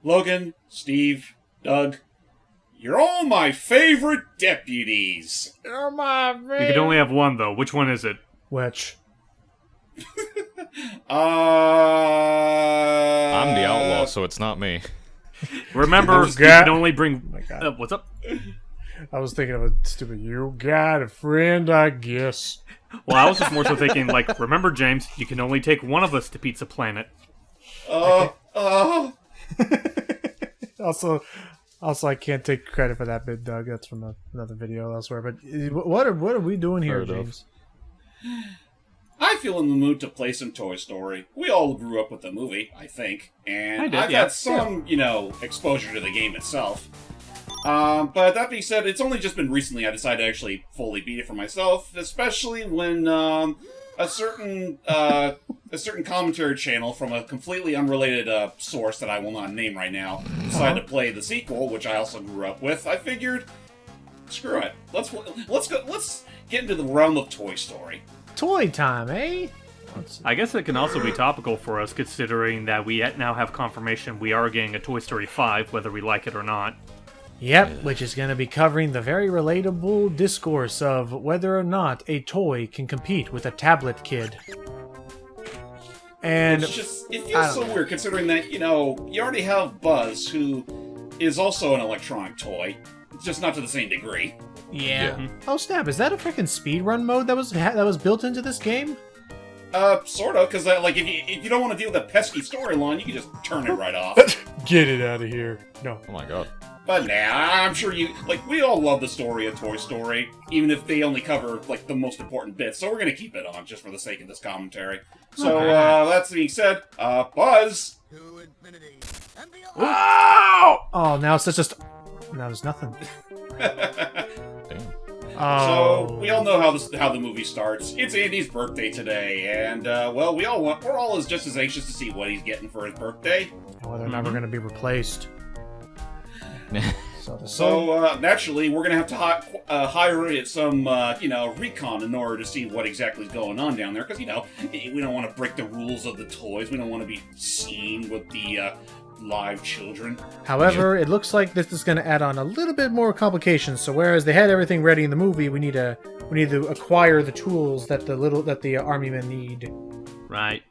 Logan, Steve, Doug, you're all my favorite deputies. You're my favorite. You can only have one, though. Which one is it? Which? I'm the outlaw, so it's not me. Remember, you can only bring... Oh my God. What's up? I was thinking of a stupid, you got a friend, I guess. Well, I was just more so thinking, like, remember, James, you can only take one of us to Pizza Planet. Also, I can't take credit for that bit, Doug. That's from another video elsewhere. But what are we doing here, James? I feel in the mood to play some Toy Story. We all grew up with the movie, I think, and I've had some, exposure to the game itself. But that being said, it's only just been recently I decided to actually fully beat it for myself, especially when a certain commentary channel from a completely unrelated source that I will not name right now decided to play the sequel, which I also grew up with. I figured, screw it, let's get into the realm of Toy Story. Toy time, eh? I guess it can also be topical for us, considering that we now have confirmation we are getting a Toy Story 5, whether we like it or not. Yep, which is going to be covering the very relatable discourse of whether or not a toy can compete with a tablet kid. And it feels so weird considering that, you already have Buzz, who is also an electronic toy, just not to the same degree. Yeah. Oh snap! Is that a freaking speedrun mode that was built into this game? Sort of, because if you don't want to deal with that pesky storyline, you can just turn it right off. Get it out of here! No. Oh my God. But I'm sure we all love the story of Toy Story, even if they only cover the most important bits. So we're gonna keep it on just for the sake of this commentary. So that being said, Buzz. Oh, now it's just. Now there's nothing. So we all know how the movie starts. It's Andy's birthday today, and we're all just as anxious to see what he's getting for his birthday. Well, they're never going to be replaced. So naturally, we're going to have to hire some recon in order to see what exactly is going on down there, because we don't want to break the rules of the toys. We don't want to be seen with the live children. However, it looks like this is going to add on a little bit more complications. So whereas they had everything ready in the movie, we need to acquire the tools that the army men need. Right.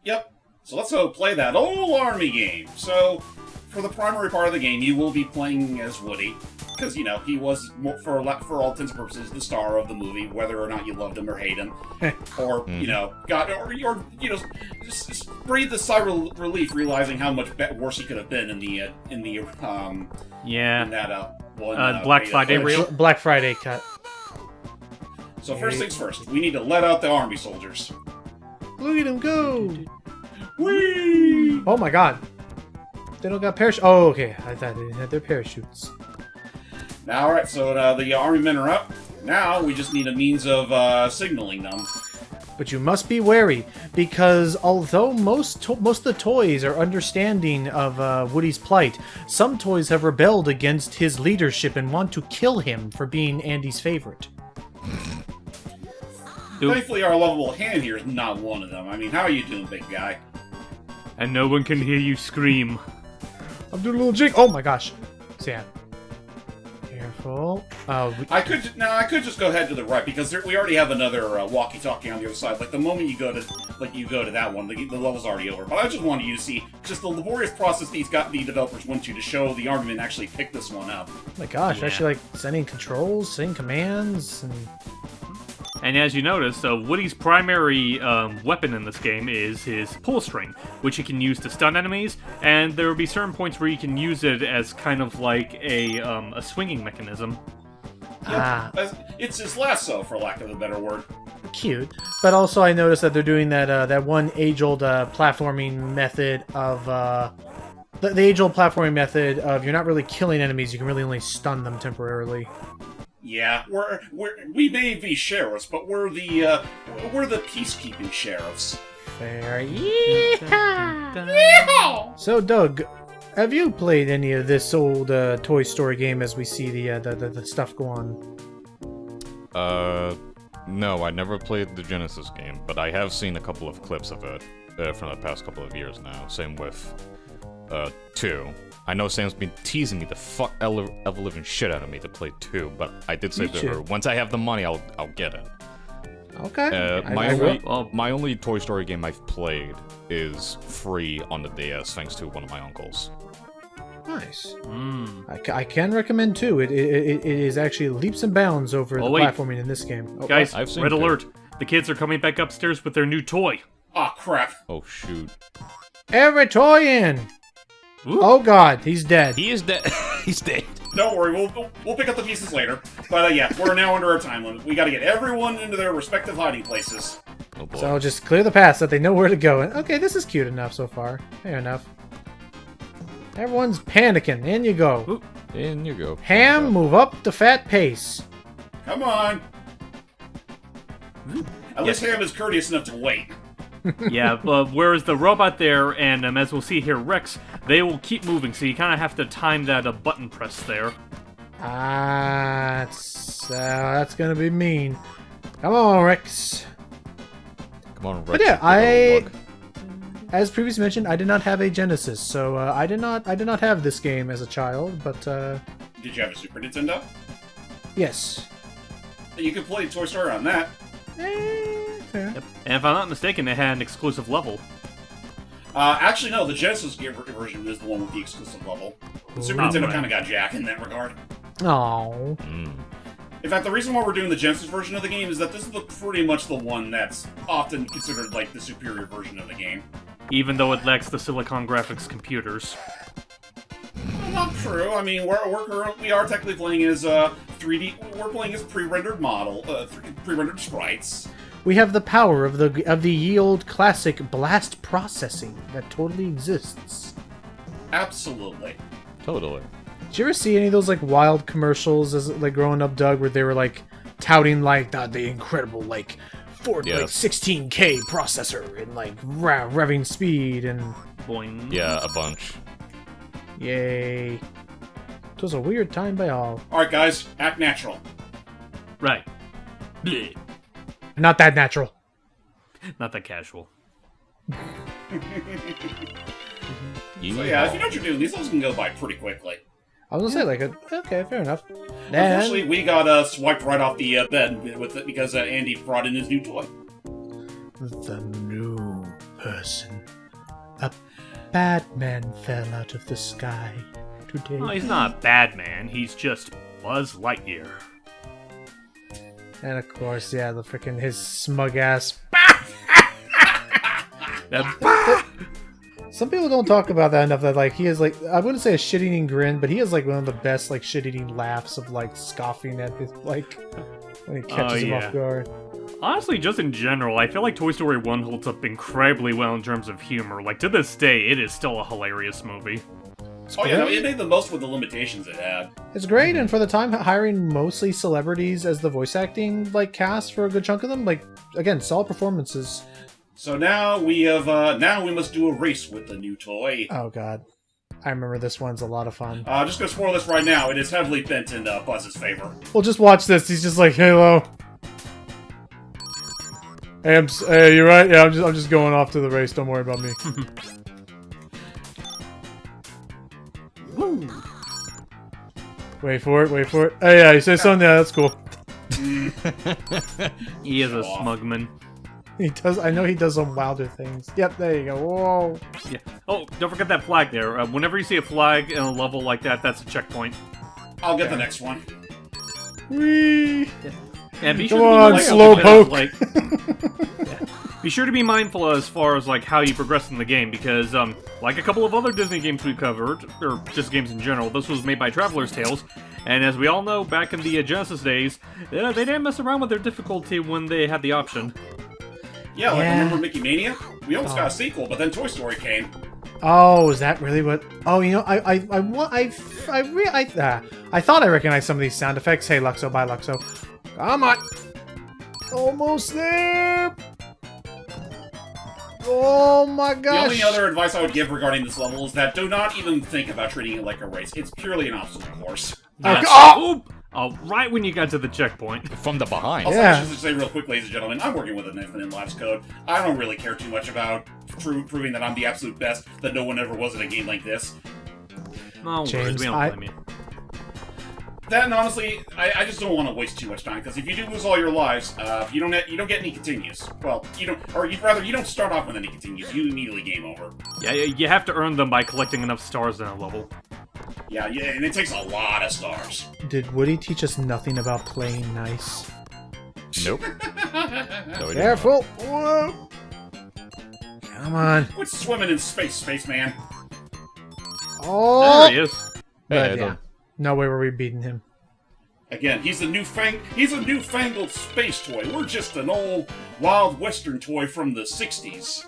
Yep. So let's go play that old army game. So for the primary part of the game, you will be playing as Woody, because he was, for all intents and purposes, the star of the movie, whether or not you loved him or hate him, or just breathe a sigh of relief, realizing how much worse he could have been in that one Black Friday reel. Black Friday cut. So first things first, we need to let out the army soldiers. Look at them go! Whee! Oh my God! They don't got parachutes. Oh, okay. I thought they had their parachutes. Now, alright, so the army men are up. Now, we just need a means of signaling them. But you must be wary, because although most of the toys are understanding of Woody's plight, some toys have rebelled against his leadership and want to kill him for being Andy's favorite. Thankfully, our lovable hand here is not one of them. I mean, how are you doing, big guy? And no one can hear you scream. I'm doing a little jig. Oh my gosh. Sam. Careful. I could just go ahead to the right because we already have another walkie-talkie on the other side. Like the moment you go to that one, the level's already over. But I just wanted you to see just the laborious process the developers went to show the army men actually pick this one up. Oh my gosh, actually sending controls, sending commands, And as you notice, Woody's primary weapon in this game is his pull string, which he can use to stun enemies, and there will be certain points where you can use it as kind of like a swinging mechanism. It's his lasso, for lack of a better word. Cute. But also I noticed that they're doing that one age-old platforming method of... the age-old platforming method of you're not really killing enemies, you can really only stun them temporarily. Yeah, we may be sheriffs, but we're the peacekeeping sheriffs. Fair. Yeah. So, Doug, have you played any of this old Toy Story game as we see the stuff go on? No, I never played the Genesis game, but I have seen a couple of clips of it from the past couple of years now. Same with 2. I know Sam's been teasing me the fuck ever-living shit out of me to play 2, but I did say to her, once I have the money, I'll get it. Okay. My only Toy Story game I've played is free on the DS, thanks to one of my uncles. Nice. I can recommend 2. It is actually leaps and bounds over the platforming in this game. Guys, red alert. The kids are coming back upstairs with their new toy. Oh, crap. Oh, shoot. Every toy in! Ooh. Oh god, he's dead. He is dead. He's dead. Don't worry, we'll pick up the pieces later. But yeah, we're now under our time limit. We gotta get everyone into their respective hiding places. Oh boy. So just clear the path so that they know where to go. And okay, this is cute enough so far. Fair enough. Everyone's panicking. In you go. Ooh, in you go. Ham, move up the fat pace. Come on. At least Ham is courteous enough to wait. Yeah, whereas the robot there, and as we'll see here, Rex, they will keep moving, so you kind of have to time that button press there. That's gonna be mean. Come on, Rex. Come on, Rex. But yeah, as previously mentioned, I did not have a Genesis, so I did not have this game as a child. But did you have a Super Nintendo? Yes. You could play Toy Story on that. Yep. And if I'm not mistaken, they had an exclusive level. Actually, no. The Genesis version is the one with the exclusive level. The Super Nintendo kind of got jacked in that regard. Oh. In fact, the reason why we're doing the Genesis version of the game is that this is pretty much the one that's often considered like the superior version of the game. Even though it lacks the Silicon Graphics computers. Not true. I mean, we are technically playing as 3D. We're playing as pre-rendered pre-rendered sprites. We have the power of the ye old classic blast processing that totally exists. Absolutely. Totally. Did you ever see any of those like wild commercials as like growing up, Doug, where they were like touting like the incredible like Ford like 16K processor and like revving speed and boing. Yeah, a bunch. Yay! It was a weird time by all. All right, guys, act natural. Right. Blech. Not that natural. Not that casual. So yeah, if you know what you're doing, these levels can go by pretty quickly. I was gonna say, like, okay, fair enough. Unfortunately, we got swiped right off the bed with it because Andy brought in his new toy. The new person. A Batman fell out of the sky today. Oh, he's not a bad man. He's just Buzz Lightyear. And of course, yeah, the freaking his smug ass. Some people don't talk about that enough. That like he is like, I wouldn't say a shit-eating grin, but he has like one of the best like shit-eating laughs of like scoffing at his like when he catches him off guard. Honestly, just in general, I feel like Toy Story 1 holds up incredibly well in terms of humor. Like, to this day, it is still a hilarious movie. Oh yeah, it made the most with the limitations it had. It's great, and for the time, hiring mostly celebrities as the voice acting like cast for a good chunk of them, like again, solid performances. So now we have now we must do a race with the new toy. Oh god, I remember this one's a lot of fun. Just gonna spoil this right now. It is heavily bent in Buzz's favor. Well, just watch this. He's just like, Halo. Hey, you right? Yeah, I'm just going off to the race. Don't worry about me. Wait for it. Hey, yeah, you say something? Yeah, that's cool. He is a smugman. He does. I know he does some wilder things. Yep, there you go. Whoa. Yeah. Oh, don't forget that flag there. Whenever you see a flag in a level like that, that's a checkpoint. I'll get the next one. Whee! And be Come sure on, to be slow poke. Be sure to be mindful as far as like how you progress in the game, because like a couple of other Disney games we covered, or just games in general, this was made by Traveler's Tales, and as we all know, back in the Genesis days, they didn't mess around with their difficulty when they had the option. Yeah, like remember Mickey Mania? We almost got a sequel, but then Toy Story came. Oh, is that really what? Oh, you know, I thought I recognized some of these sound effects. Hey, Luxo, bye, Luxo. Come on. Almost there. Oh my gosh. The only other advice I would give regarding this level is that do not even think about treating it like a race. It's purely an obstacle course. Yes. Right when you got to the checkpoint. From the behind. Also, I should say real quick, ladies and gentlemen, I'm working with an infinite lives code. I don't really care too much about proving that I'm the absolute best, that no one ever was in a game like this. No, James, we don't blame you. That, and honestly, I just don't want to waste too much time, because if you do lose all your lives, you don't get any continues. Well, you don't start off with any continues. You immediately game over. Yeah, you have to earn them by collecting enough stars in a level. Yeah, and it takes a lot of stars. Did Woody teach us nothing about playing nice? Nope. No, Careful! Whoa. Come on. Quit swimming in space, spaceman. Oh! There he is. But, yeah. No way were we beating him. Again, he's a newfangled space toy. We're just an old Wild Western toy from the 60s.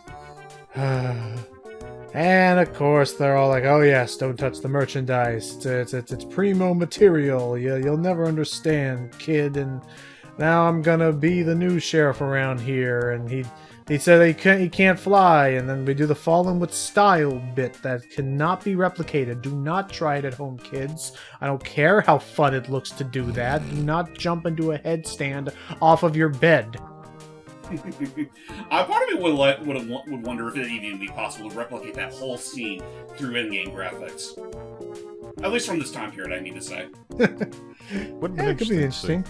And of course, they're all like, "Oh yes, don't touch the merchandise. It's primo material. You'll never understand, kid." And now I'm gonna be the new sheriff around here. And he said he can't fly. And then we do the falling with style bit that cannot be replicated. Do not try it at home, kids. I don't care how fun it looks to do that. Do not jump into a headstand off of your bed. Part of me would wonder if it'd even be possible to replicate that whole scene through in-game graphics. At least from this time period, I mean to say. It could be interesting.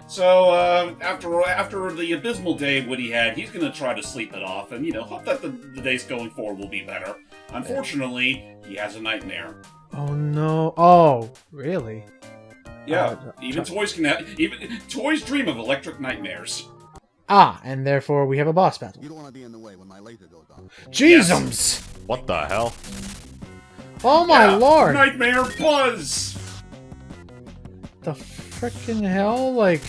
So, after the abysmal day Woody had, he's going to try to sleep it off and, hope that the days going forward will be better. Unfortunately, he has a nightmare. Oh no. Oh, really? Yeah, even toys dream of electric nightmares. Ah, and therefore we have a boss battle. You don't want to be in the way when my laser goes on. Jeezums! What the hell? Oh my lord! Nightmare Buzz! The frickin' hell? Like,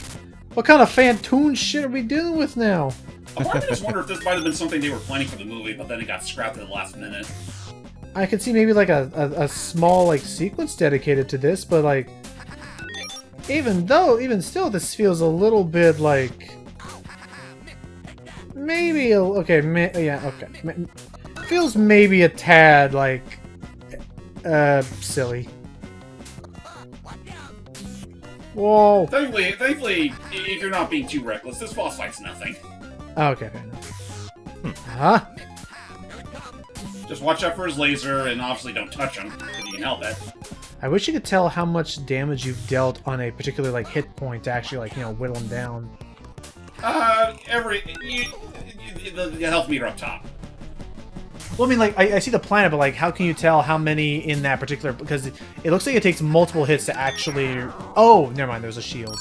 what kind of Fantoon shit are we dealing with now? I part of me just wonder if this might have been something they were planning for the movie, but then it got scrapped at the last minute. I could see maybe like a small like sequence dedicated to this, but like, even still, this feels a little bit like maybe feels maybe a tad like silly. Whoa. Thankfully, if you're not being too reckless, this boss fight's nothing. Okay, fair enough. Huh? Just watch out for his laser, and obviously don't touch him, if you can help it. I wish you could tell how much damage you've dealt on a particular like hit point to actually whittle him down. The health meter up top. Well, I mean, like, I see the planet, but, like, how can you tell how many in that particular... Because it looks like it takes multiple hits to actually... Oh, never mind, there's a shield.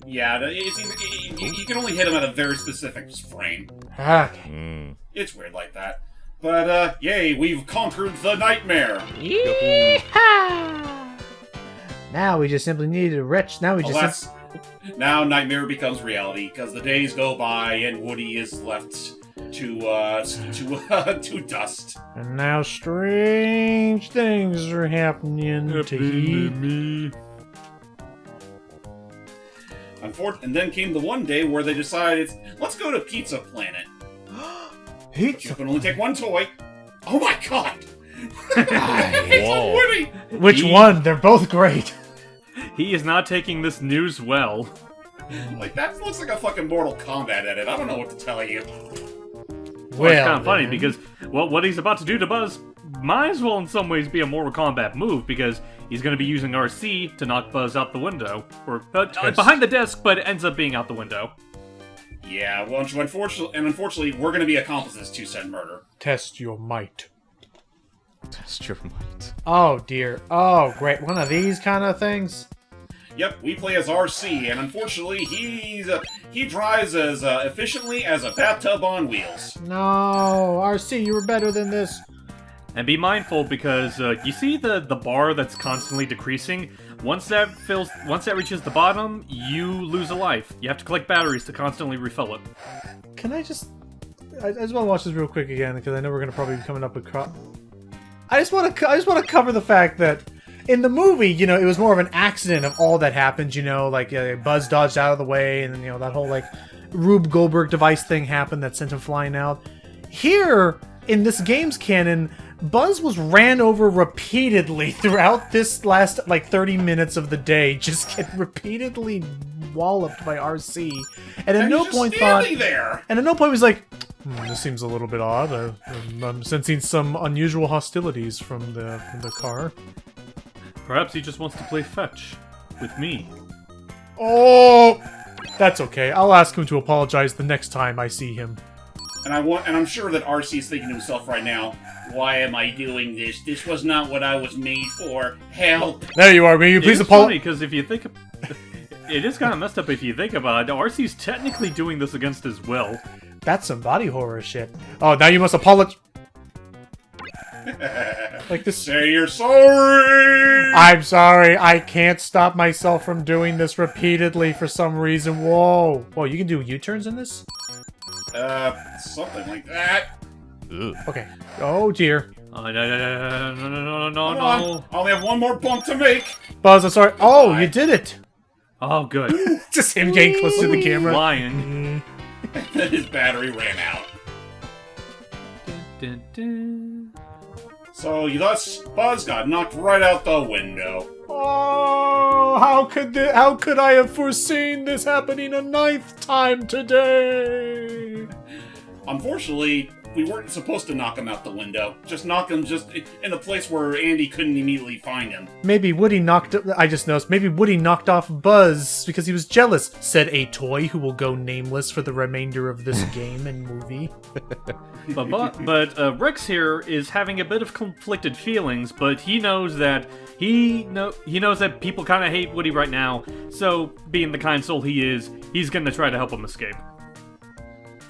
Yeah, you can only hit him at a very specific frame. Okay. It's weird like that. But, yay, we've conquered the nightmare! Yeehaw! Now we just simply need a wretch. Now we just... Now Nightmare becomes reality, because the days go by and Woody is left to dust. And now strange things are happening to me. And then came the one day where they decided, let's go to Pizza Planet. Pizza? You can only take one toy. Oh my god! Whoa. Woody! Which one? They're both great. He is not taking this news well. Like, that looks like a fucking Mortal Kombat edit. I don't know what to tell you. Well, it's kind of funny because what he's about to do to Buzz might as well in some ways be a Mortal Kombat move because he's going to be using RC to knock Buzz out the window. Or behind the desk, but it ends up being out the window. Yeah, well, unfortunately, we're going to be accomplices to said murder. Test your might. Test your might. Oh, dear. Oh, great. One of these kind of things? Yep, we play as RC, and unfortunately, he drives as efficiently as a bathtub on wheels. No, RC, you were better than this. And be mindful because you see the bar that's constantly decreasing. Once that reaches the bottom, you lose a life. You have to collect batteries to constantly refill it. Can I just want to watch this real quick again because I know we're gonna probably be coming up with. I just want to cover the fact that in the movie, it was more of an accident of all that happened. Like Buzz dodged out of the way, and then that whole like Rube Goldberg device thing happened that sent him flying out. Here in this game's canon, Buzz was ran over repeatedly throughout this last 30 minutes of the day, just get repeatedly walloped by RC, and at no point thought. There. And at no point was like, This seems a little bit odd. I'm sensing some unusual hostilities from the car. Perhaps he just wants to play fetch with me. Oh! That's okay. I'll ask him to apologize the next time I see him. And I'm sure that RC is thinking to himself right now, why am I doing this? This was not what I was made for. Help! There you are, will you please apologize? Because if you think... It is kind of messed up if you think about it. RC's technically doing this against his will. That's some body horror shit. Oh, now you must apologize. Like this. Say you're sorry! I'm sorry. I can't stop myself from doing this repeatedly for some reason. Whoa. Whoa, you can do U-turns in this? Something like that. Ugh. Okay. Oh, dear. No. I only have one more bump to make. Buzz, I'm sorry. Oh, you did it. Oh, good. Just him getting close to the camera. Lion. Then his battery ran out. So thus, Buzz got knocked right out the window. Oh, how could I have foreseen this happening a ninth time today? Unfortunately, we weren't supposed to knock him out the window. Just knock him just in a place where Andy couldn't immediately find him. Maybe Woody knocked off Buzz because he was jealous, said a toy who will go nameless for the remainder of this game and movie. But Rex here is having a bit of conflicted feelings, but he knows that he knows that people kind of hate Woody right now. So, being the kind soul he is, he's gonna try to help him escape.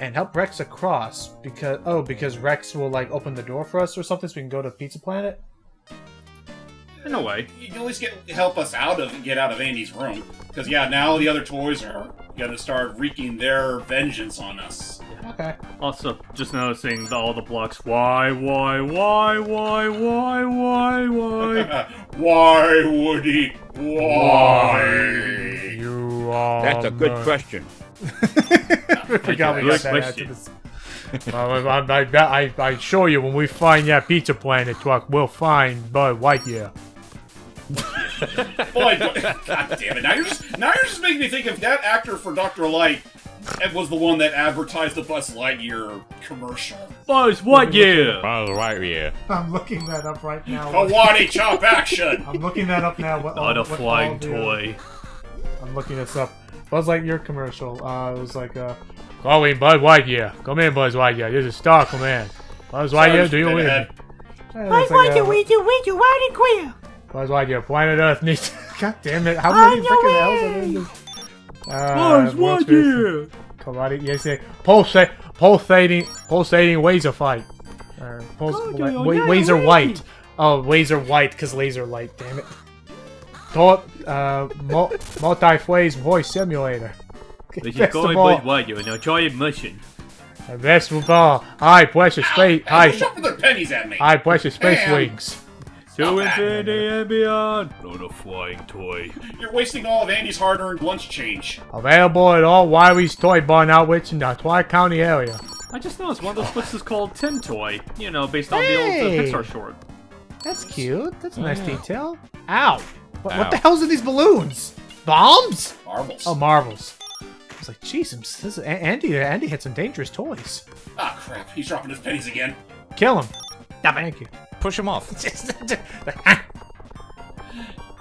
And help Rex across because Rex will like open the door for us or something, so we can go to Pizza Planet. In a way, You can at least help us get out of Andy's room. Because now the other toys are gonna start wreaking their vengeance on us. Okay. Also, just noticing all the blocks. Why? Why, Woody? Why? You are. That's a good question. I forgot we got that after this. I show you when we find that Pizza Planet truck, we'll find Bud White. Yeah. Boy, God damn it! Now you're just making me think of that actor for Dr. Light. It was the one that advertised the Buzz Lightyear commercial. Buzz Lightyear! Buzz Lightyear. I'm looking that up right now. Kawadi chop action! I'm looking that up now. Not a flying toy. I'm looking this up. Buzz Lightyear commercial. It was like call in Buzz Lightyear. Come in, Buzz Lightyear. This is Star Command. Buzz Lightyear, do you win? Buzz Lightyear, we do loud and clear. Buzz Lightyear, planet Earth needs. God damn it! How many freaking L's are in this? Buzz Lightyear. Karate. Yes, pulsating laser fight. Laser white. Oh, laser white because laser light. Damn it. Multi-phase voice simulator. This is going Buzz Lightyear. Now try a mission. Best of all, I precious space. Don't shuffle their pennies at me. I precious space wings. To infinity and beyond. Not a flying toy. You're wasting all of Andy's hard-earned lunch change. Available at all Wiley's Toy Barn outlets in the Tri-County area. I just noticed one of those books is called Tin Toy. You know, based on the old Pixar short. That's cute. That's a nice detail. Ow. What the hell's in these balloons? Bombs? Marbles. Oh, marbles. I was like, jeez, Andy had some dangerous toys. Ah, crap. He's dropping his pennies again. Kill him. Thank you. Push him off.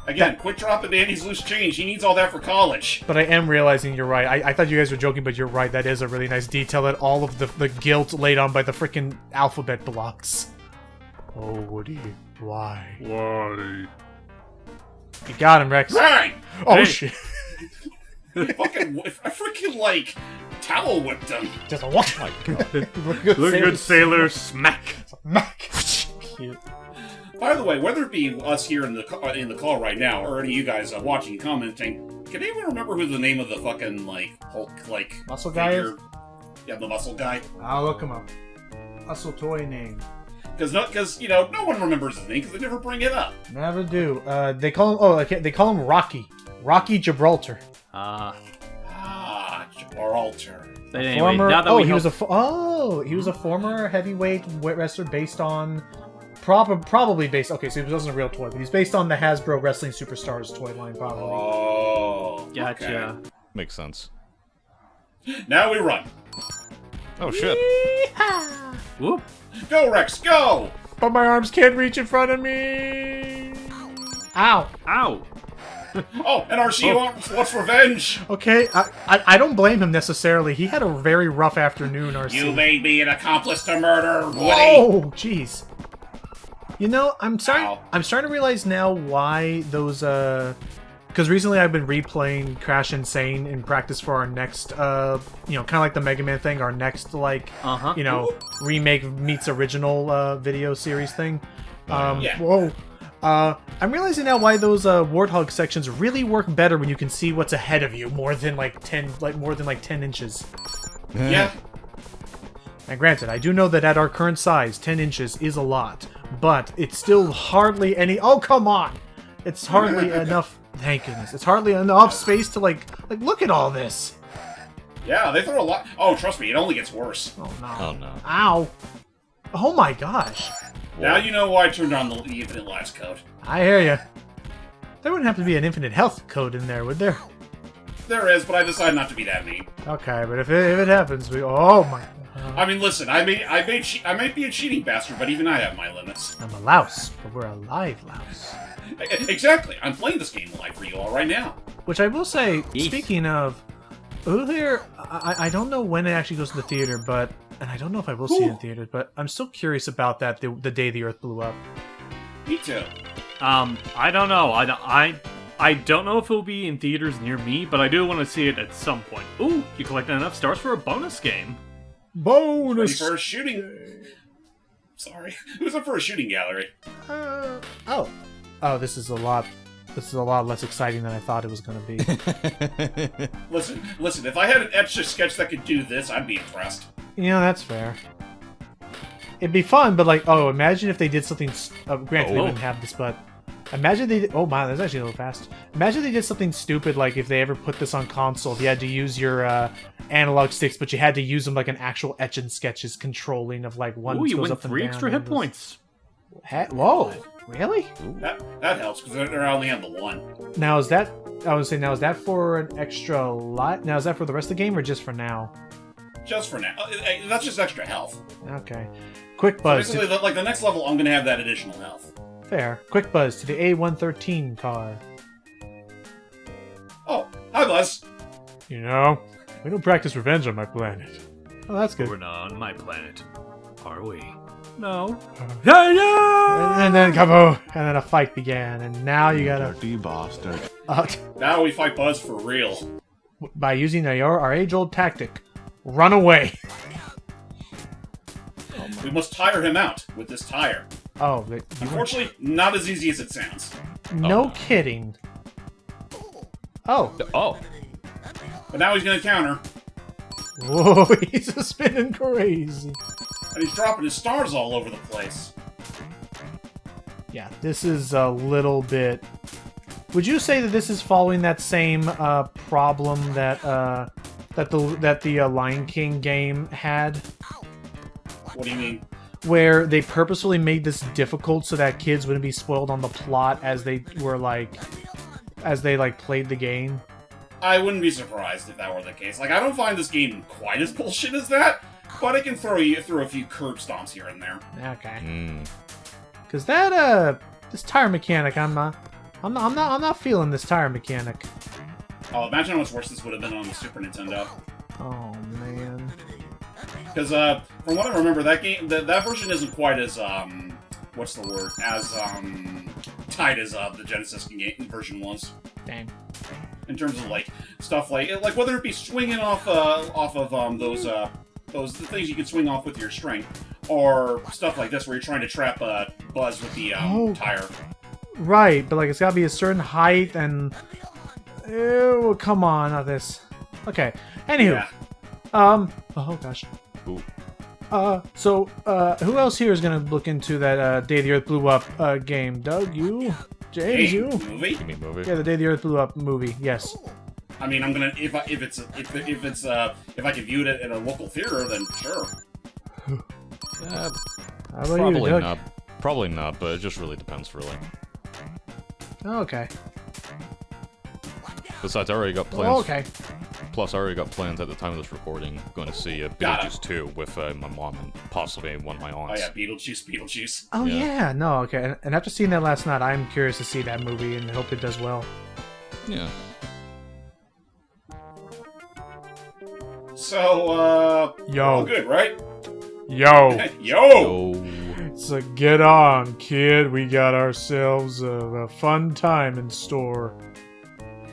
Again, quit dropping Andy's loose change. He needs all that for college. But I am realizing you're right. I thought you guys were joking, but you're right. That is a really nice detail that all of the guilt laid on by the freaking alphabet blocks. Oh, Woody. Why? Why? You got him, Rex. Right! Oh, Hey. shit. I freaking, towel whipped him. Just a what? My God. Look good sailor, smack. Smack. Cute. By the way, whether it be us here in the call right now, or any of you guys watching and commenting, can anyone remember who the name of the fucking, Hulk, Muscle guy is? Yeah, the muscle guy. I'll look him up. Muscle toy name. Because no one remembers his name, because they never bring it up. Never do. They call him, they call him Rocky. Rocky Gibraltar. Gibraltar. But anyway, Former, now that he was a former heavyweight wrestler based on probably based. Okay, so he wasn't a real toy, but he's based on the Hasbro Wrestling Superstars toy line, probably. Oh, Gotcha. Okay. Makes sense. Now we run. Oh, shit. Yeehaw! Whoop. Go, Rex, go! But my arms can't reach in front of me. Ow. Ow. Oh, and RC wants revenge! Okay, I don't blame him necessarily. He had a very rough afternoon, RC. You made me an accomplice to murder, Woody! Oh, jeez. You know, I'm starting Ow. to realize now why those because recently I've been replaying Crash Insane in practice for our next kind of like the Mega Man thing, our next remake meets original video series thing. Yeah. Whoa. I'm realizing now why those Warthog sections really work better when you can see what's ahead of you more than like 10 inches. Yeah. And granted, I do know that at our current size, 10 inches is a lot, but it's still hardly any. Oh, come on! It's hardly enough. Thank goodness. It's hardly enough space to like look at all this. Yeah, they throw a lot. Oh, trust me, it only gets worse. Oh no. Oh, no. Ow. Oh my gosh. Now you know why I turned on the infinite lives code. I hear ya. There wouldn't have to be an infinite health code in there, would there? There is, but I decided not to be that mean. Okay, but if it happens, oh my. I mean, listen, I might be a cheating bastard, but even I have my limits. I'm a louse, but we're a live louse. Exactly. I'm playing this game live for you all right now. Which I will say, speaking of, earlier, I don't know when it actually goes to the theater, but and I don't know if I will see it in theaters, but I'm still curious about that. The day the Earth blew up. Me too. I don't know. I don't know if it'll be in theaters near me, but I do want to see it at some point. Ooh, you collected enough stars for a bonus game. Ready for a shooting. Sorry, who's up for a shooting gallery? Oh, this is a lot less exciting than I thought it was going to be. Listen. If I had an etch a sketch that could do this, I'd be impressed. Yeah, that's fair. It'd be fun, but like, imagine if they did something. Granted, they wouldn't have this, but imagine they. Oh my, that's actually a little fast. Imagine they did something stupid, like if they ever put this on console, if you had to use your analog sticks, but you had to use them like an actual etch and sketches controlling of like one. Ooh, you goes win up and 3 down, extra hit points. Whoa, really? That helps because they're only on the one. Now is that? I would say now is that for an extra lot? Now is that for the rest of the game or just for now? Just for now. That's just extra health. Okay. Quick buzz. So basically, like the next level, I'm gonna have that additional health. Fair. Quick buzz to the A113 car. Oh, hi, Buzz. You know, we don't practice revenge on my planet. Oh, that's good. We're not on my planet, are we? No. And then kaboom! And then a fight began, and now you gotta. Dirty bastard. Now we fight Buzz for real. By using our age-old tactic, run away. We must tire him out with this tire. Oh, Unfortunately, not as easy as it sounds. no kidding. Oh. Oh. But now he's gonna counter, Whoa, he's a spinning crazy. and he's dropping his stars all over the place. Yeah, this is a little bit. Would you say that this is following that same problem that the Lion King game had, What do you mean? where they purposefully made this difficult so that kids wouldn't be spoiled on the plot as they played the game? I wouldn't be surprised if that were the case. Like, I don't find this game quite as bullshit as that, but it can throw you through a few curb stomps here and there. Okay. Because this tire mechanic, I'm not feeling this tire mechanic. Oh, imagine how much worse this would have been on the Super Nintendo. Oh man. Because from what I remember, that game, that version isn't quite as what's the word? As tight as the Genesis game version was. Dang. In terms of like stuff like whether it be swinging off of those things you can swing off with your string, or stuff like this where you're trying to trap Buzz with the tire. Right, but like it's gotta be a certain height and. Ew, come on, not this. Okay. Anywho. Yeah. Oh gosh. Ooh. So, who else here is gonna look into that Day the Earth Blew Up game? Doug, you? James, Hey, you? movie? Give me a movie. Yeah, the Day the Earth Blew Up movie. Yes. I mean, I'm gonna if I can view it at a local theater, then sure. How about Probably you, Doug? not. Probably not, but it just really depends, really. Oh, okay. Besides, I already got Oh, okay. Plus, I already got plans at the time of this recording. Going to see Beetlejuice 2 with my mom and possibly one of my aunts. Oh yeah, Beetlejuice. Oh yeah, no, okay. And after seeing that last night, I'm curious to see that movie and hope it does well. Yeah. So, Yo. all good, right? Yo. Yo! So get on, kid. We got ourselves a fun time in store.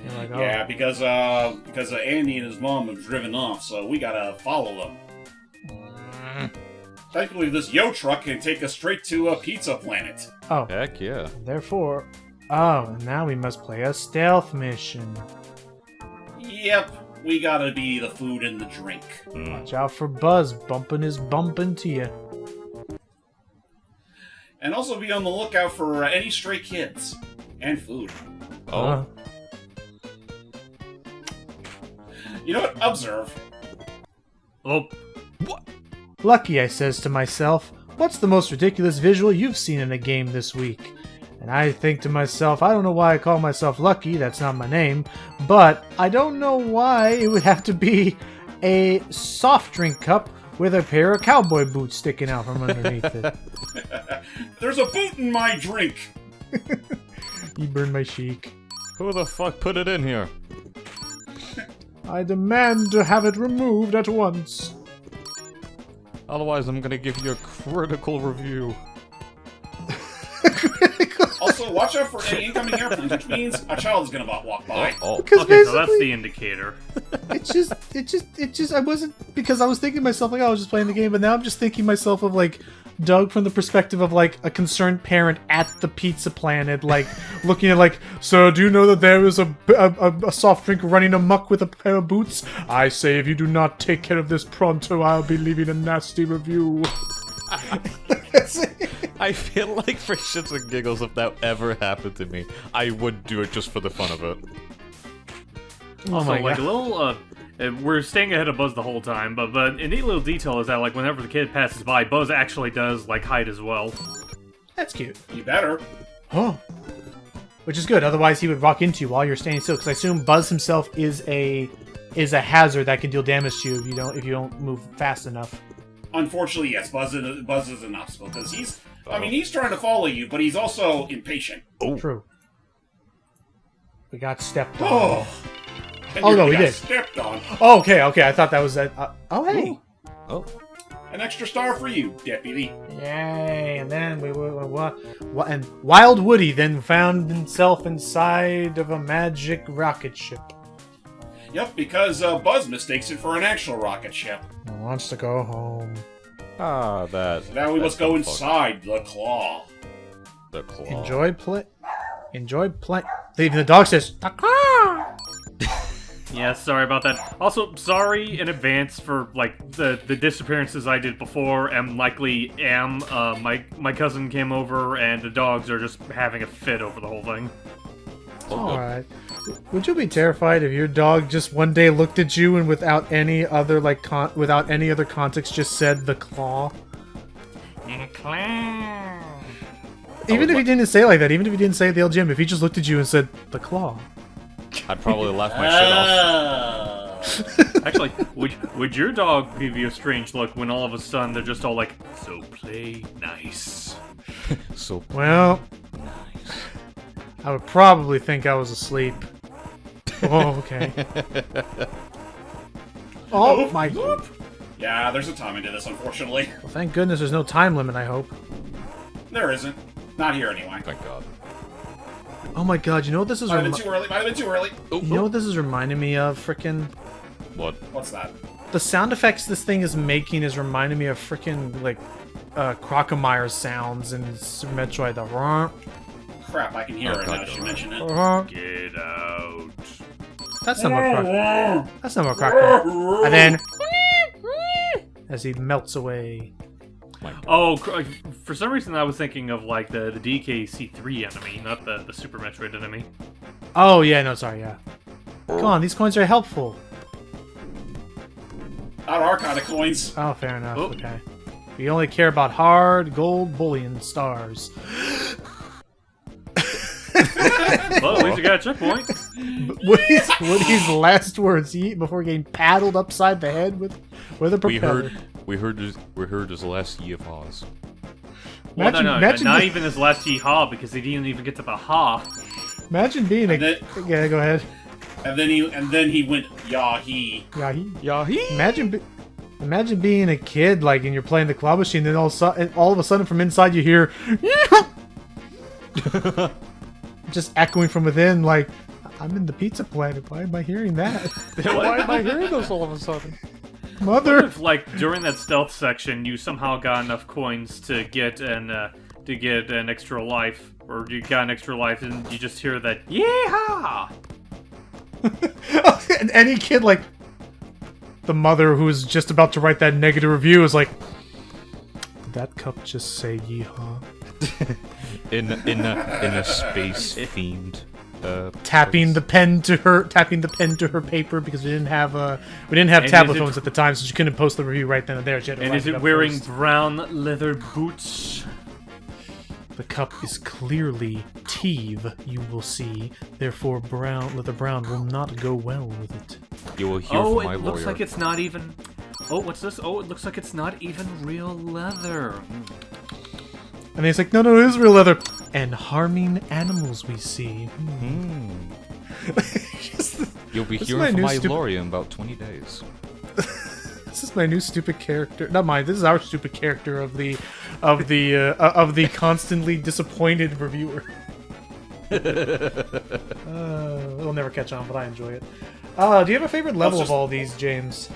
You're like, oh. Yeah, because Andy and his mom have driven off, so we gotta follow them. Thankfully, this Yo truck can take us straight to a Pizza Planet. Oh. Heck yeah. Therefore, oh, now we must play a stealth mission. Yep, we gotta be the food and the drink. Watch out for Buzz bumping his bump into you. And also be on the lookout for any stray kids. And food. Oh. You know what? Observe. Oh, Lucky, I says to myself, what's the most ridiculous visual you've seen in a game this week? And I think to myself, I don't know why I call myself Lucky, that's not my name, but I don't know why it would have to be a soft drink cup with a pair of cowboy boots sticking out from underneath it. There's a boot in my drink! You burned my cheek. Who the fuck put it in here? I demand to have it removed at once. Otherwise, I'm gonna give you a critical review. Also, watch out for any incoming airplanes, which means a child is gonna walk by. Oh. Because okay, so that's the indicator. it just, I wasn't, because I was thinking to myself, like, oh, I was just playing the game, but now I'm just thinking myself of, like, Doug from the perspective of, like, a concerned parent at the Pizza Planet, like, looking at, like, so do you know that there is a soft drink running amok with a pair of boots? I say, if you do not take care of this pronto, I'll be leaving a nasty review. I feel like for shits and giggles, if that ever happened to me, I would do it just for the fun of it. Also, my like God. a little, we're staying ahead of Buzz the whole time, but a neat little detail is that, like, whenever the kid passes by, Buzz actually does, like, hide as well. That's cute. You better. Oh. Which is good, otherwise he would walk into you while you're standing still, because I assume Buzz himself is a hazard that can deal damage to you if you don't move fast enough. Unfortunately, yes, Buzz is an obstacle, because he's trying to follow you, but he's also impatient. Oh. True. We got stepped on. Oh! And Oh, you no, we got did. stepped on. Oh, okay, I thought that was that. Oh, hey. Ooh. Oh. An extra star for you, Deputy. Yay, and then and Wild Woody then found himself inside of a magic rocket ship. Yep, because Buzz mistakes it for an actual rocket ship. He wants to go home. Ah, that. Now we must that's go dumb fuck. inside the claw. The claw. Enjoy play. Even the dog says, "The claw." Yeah, sorry about that. Also, sorry in advance for, like, the disappearances I did before, and likely my cousin came over, and the dogs are just having a fit over the whole thing. Alright. Would you be terrified if your dog just one day looked at you and without any other without any other context just said the claw? The claw. Even if he didn't say it like that, even if he didn't say it at the old gym, if he just looked at you and said the claw. I'd probably laugh my shit off. Actually, would your dog give you a strange look when all of a sudden they're just all like, so play nice? So Well, I would probably think I was asleep. Oh, okay. Oh my. Well, Yeah, there's a timing to this, unfortunately. thank goodness there's no time limit, I hope. There isn't. Not here, anyway. thank God. Oh my god, you know what this is Might have been too early, might have been too early. You know what this is reminding me of? Frickin' What? What's that? the sound effects this thing is making is reminding me of frickin' like Crocomire sounds in Super Metroid. The Crap, I can hear it now God, that you mention it. Get out. That's not what That's not what Crocomire. And then as he melts away. Oh, for some reason I was thinking of, like, the DKC3 enemy, not the Super Metroid enemy. Oh yeah, no, sorry, yeah. Come on, these coins are helpful. Not our kind of coins. Oh, fair enough. Oh. Okay. We only care about hard gold bullion stars. Well, at least you got a checkpoint. Woody's last words before getting paddled upside the head with a propeller. We heard his last yeehaws. Well, no, not even his last yeehaw, because he didn't even get to the ha. Imagine being yeah, go ahead. And then he went yahi. Yahi. Imagine being a kid, like, and you're playing the claw machine, then all of a sudden from inside you hear just echoing from within, like, I'm in the Pizza Planet. Why am I hearing that? Why am I hearing this all of a sudden? Mother. What if, like, during that stealth section, you somehow got enough coins to get an extra life, or you got an extra life, and you just hear that yeehaw. And any kid, like, the mother who's just about to write that negative review is like, did that cup just say yeehaw? in a space themed tapping the pen to her paper, because we didn't have tablet phones at the time, so she couldn't post the review right then and there. And is it wearing brown leather boots? The cup is clearly Teve, you will see. Therefore, leather brown will not go well with it. You will hear from my lawyer. Oh, it looks like it's not even... Oh, what's this? Oh, it looks like it's not even real leather. And he's like, no, it is real leather. And harming animals we see. You'll be hearing from my lawyer in about 20 days. This is my new stupid character. Not mine. This is our stupid character of the constantly disappointed reviewer. It'll never catch on, but I enjoy it. Do you have a favorite level of all these, James?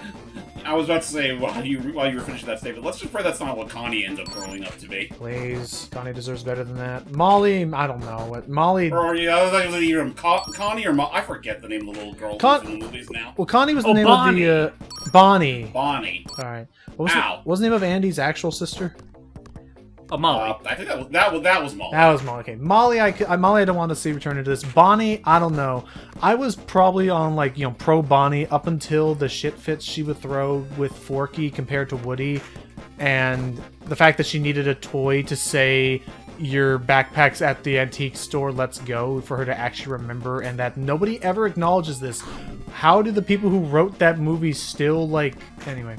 I was about to say, while you were finishing that statement, let's just pray that's not what Connie ends up growing up to be. Please, Connie deserves better than that. Molly, I don't know what Molly. Or I thought it was either Connie or I forget the name of the little girl who's in the movies now. Well, Connie was the name Bonnie. of the Bonnie. Bonnie. All right. What was the name of Andy's actual sister? Molly. I think that was Molly. That was Molly. Okay, Molly. I don't want to see return into this. Bonnie, I don't know. I was probably on, like, pro Bonnie up until the shit fits she would throw with Forky compared to Woody, and the fact that she needed a toy to say your backpack's at the antique store, let's go, for her to actually remember, and that nobody ever acknowledges this. How do the people who wrote that movie still, like, anyway?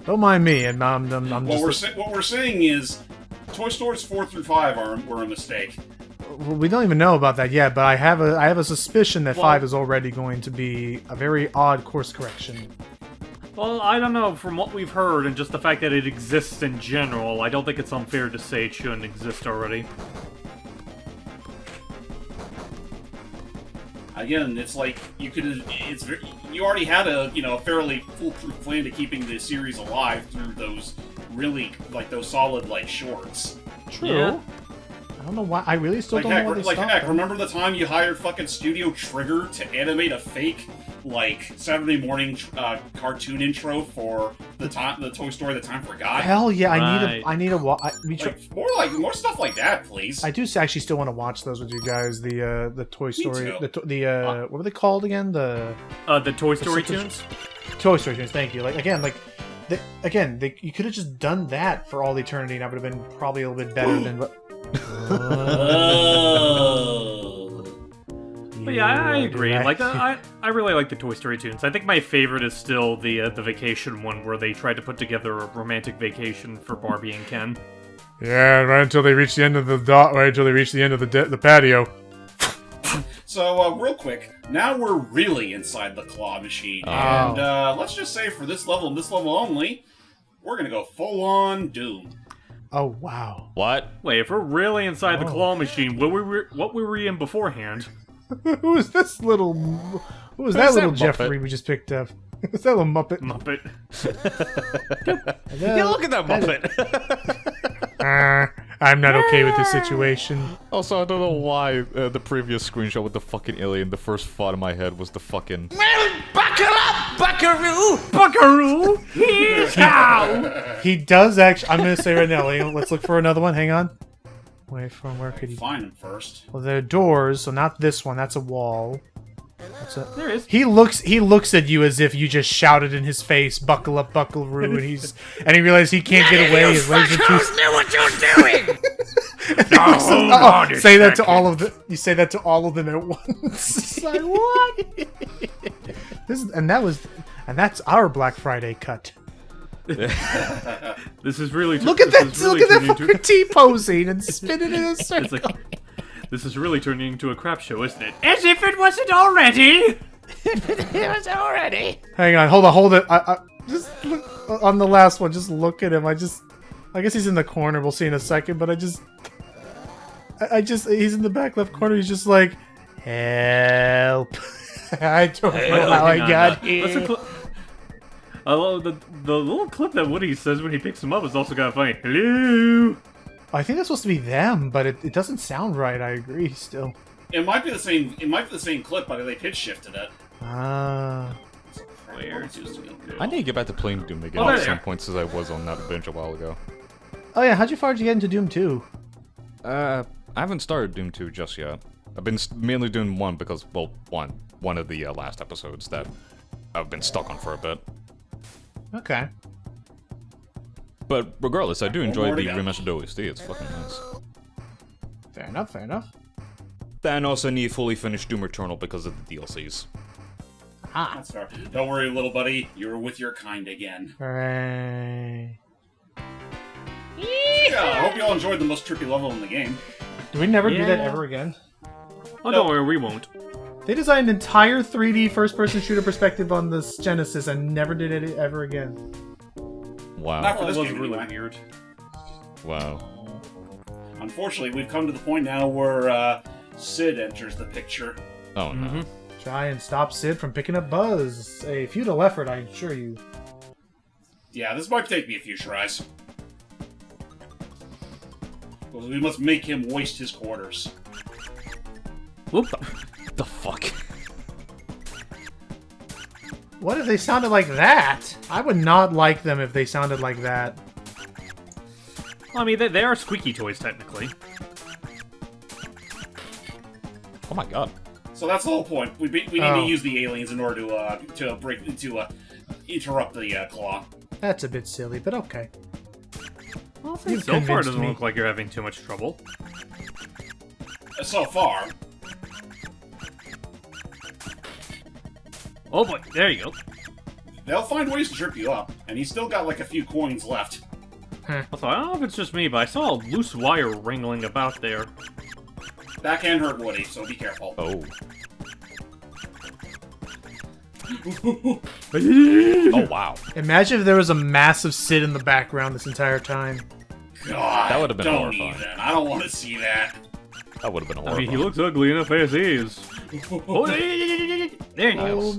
Don't mind me, and I'm just... What we're saying is, Toy Stories 4 through 5 were a mistake. We don't even know about that yet, but I have a suspicion that 5 is already going to be a very odd course correction. Well, I don't know. From what we've heard, and just the fact that it exists in general, I don't think it's unfair to say it shouldn't exist already. Again, it's like you already had a fairly foolproof plan to keeping the series alive through those really those solid shorts. True. Yeah. I don't know why. I really still don't know why they stopped. Heck, remember the time you hired fucking Studio Trigger to animate a fake Saturday morning cartoon intro for the Toy Story The Time Forgot? Hell yeah! Right. I need a more stuff like that, please. I do actually still want to watch those with you guys. The Toy Story. What were they called again? The Toy Story tunes. Toy Story tunes. Thank you. You could have just done that for all eternity, and I would have been probably a little bit better than what. But yeah, I agree. I really like the Toy Story tunes. I think my favorite is still the vacation one, where they tried to put together a romantic vacation for Barbie and Ken. Yeah, right until they reach the end of the the patio. So, real quick, now we're really inside the claw machine, and let's just say for this level and this level only, we're gonna go full on Doom. Oh wow! What? Wait, if we're really inside the claw machine, what were we in beforehand? Who is this little? Who was that little Jeffrey we just picked up? Who's that little Muppet? Yeah, look at that Muppet. I'm not okay with this situation. Also, I don't know why the previous screenshot with the fucking alien, the first thought in my head was the fucking... Buckle up, buckaroo! Buckaroo! Here's how! He does actually... I'm going to say right now, let's look for another one. Hang on. Wait, from where could he... Find him first. Well, there are doors, so not this one. That's a wall. There is. He looks at you as if you just shouted in his face, "Buckle up, buckaroo!" and he realizes he can't get away. His legs are too. Knew what you're doing. Say that to all of them. You say that to all of them at once. It's like, what? That's our Black Friday cut. This is really look at that! Look at that fucking T-posing and spinning in a circle. This is really turning into a crap show, isn't it? As if it wasn't already. It was already. Hang on, hold it. I just look on the last one. Just look at him. I guess he's in the corner. We'll see in a second. But he's in the back left corner. He's just like, help. I don't know how I got here. The little clip that Woody says when he picks him up is also kind of funny. Hello. I think that's supposed to be them, but it doesn't sound right. I agree. Still, it might be the same. It might be the same clip, but they pitch shifted it. Ah. Where? I need to get back to playing Doom again at some point since I was on that bench a while ago. Oh yeah, how far did you get into Doom 2? I haven't started Doom 2 just yet. I've been mainly doing 1 because, well, one of the last episodes that I've been stuck on for a bit. Okay. But regardless, I do enjoy the remastered OST. It's fucking nice. Fair enough. Then also need fully finished Doom Eternal because of the DLCs. Ah. That's fair. Don't worry, little buddy. You're with your kind again. Hooray. Yeah, I hope you all enjoyed the most trippy level in the game. Do we never do that ever again? Oh, don't worry, we won't. They designed an entire 3D first-person shooter perspective on this Genesis and never did it ever again. Wow. Not for this was game, really anyway. weird. Wow. Unfortunately, we've come to the point now where Sid enters the picture. Oh no. Try and stop Sid from picking up Buzz. A futile effort, I assure you. Yeah, this might take me a few tries. Well, we must make him waste his quarters. Whoop. The fuck? What if they sounded like that? I would not like them if they sounded like that. Well, I mean, they are squeaky toys, technically. Oh my god. So that's the whole point. We need to use the aliens in order to interrupt the claw. That's a bit silly, but okay. Well, You've so far, it convinced doesn't me. look like you're having too much trouble. So far. Oh boy, there you go. They'll find ways to trip you up, and he's still got like a few coins left. Also, I don't know if it's just me, but I saw a loose wire wrangling about there. That can hurt Woody, so be careful. Oh. Oh wow. Imagine if there was a massive Sid in the background this entire time. God, That would have been don't horrifying. even. I don't want to see that. That would have been I horrible. mean, he looks ugly enough as is. Oh, there you go.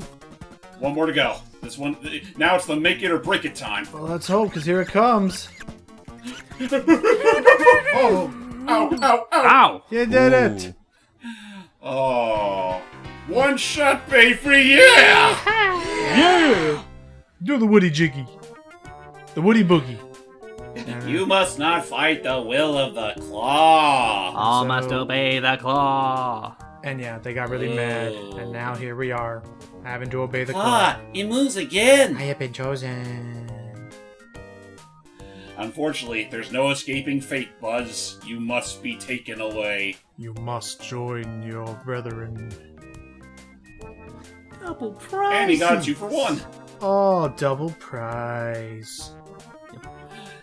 One more to go. This one. Now it's the make it or break it time. Well, let's hope, because here it comes. Oh! Ow! Ow! Ow! Ow! You did it! Oh! One shot, baby! Yeah! Yeah! Do the Woody Jiggy. The Woody Boogie. You must not fight the will of the claw. All must obey the claw. And yeah, they got really mad. And now here we are, having to obey the claw. Ah, it moves again. I have been chosen. Unfortunately, there's no escaping fate, Buzz. You must be taken away. You must join your brethren. Double prize. And he got a 2 for 1. Oh, double prize.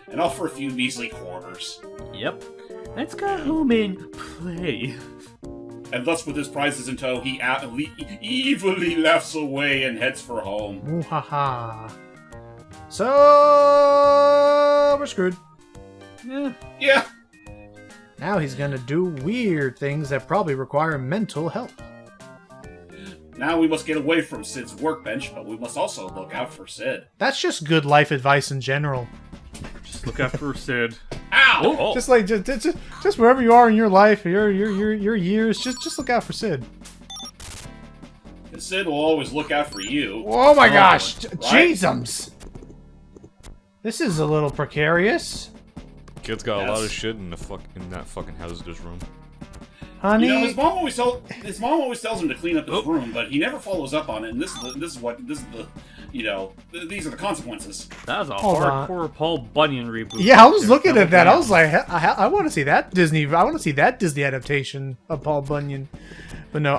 And all for a few measly quarters. Yep. Let's go home and play. And thus, with his prizes in tow, he evilly laughs away and heads for home. Ooh-ha-ha. So we're screwed. Yeah. Now he's gonna do weird things that probably require mental help. Now we must get away from Sid's workbench, but we must also look out for Sid. That's just good life advice in general. Just look out for Sid. Ow! Oh. Just like just wherever you are in your life, your years, just look out for Sid. And Sid will always look out for you. Oh my gosh, right? Jeezums! This is a little precarious, Kid's got a lot of Yes. shit in that fucking hazardous room. honey. You know, his mom always tells him to clean up his room, but he never follows up on it. And this is these are the consequences. That was a Hold on. hardcore Paul Bunyan reboot. Yeah, I was looking Double at that. I down. was like, I want to see that Disney. I want to see that Disney adaptation of Paul Bunyan. But no,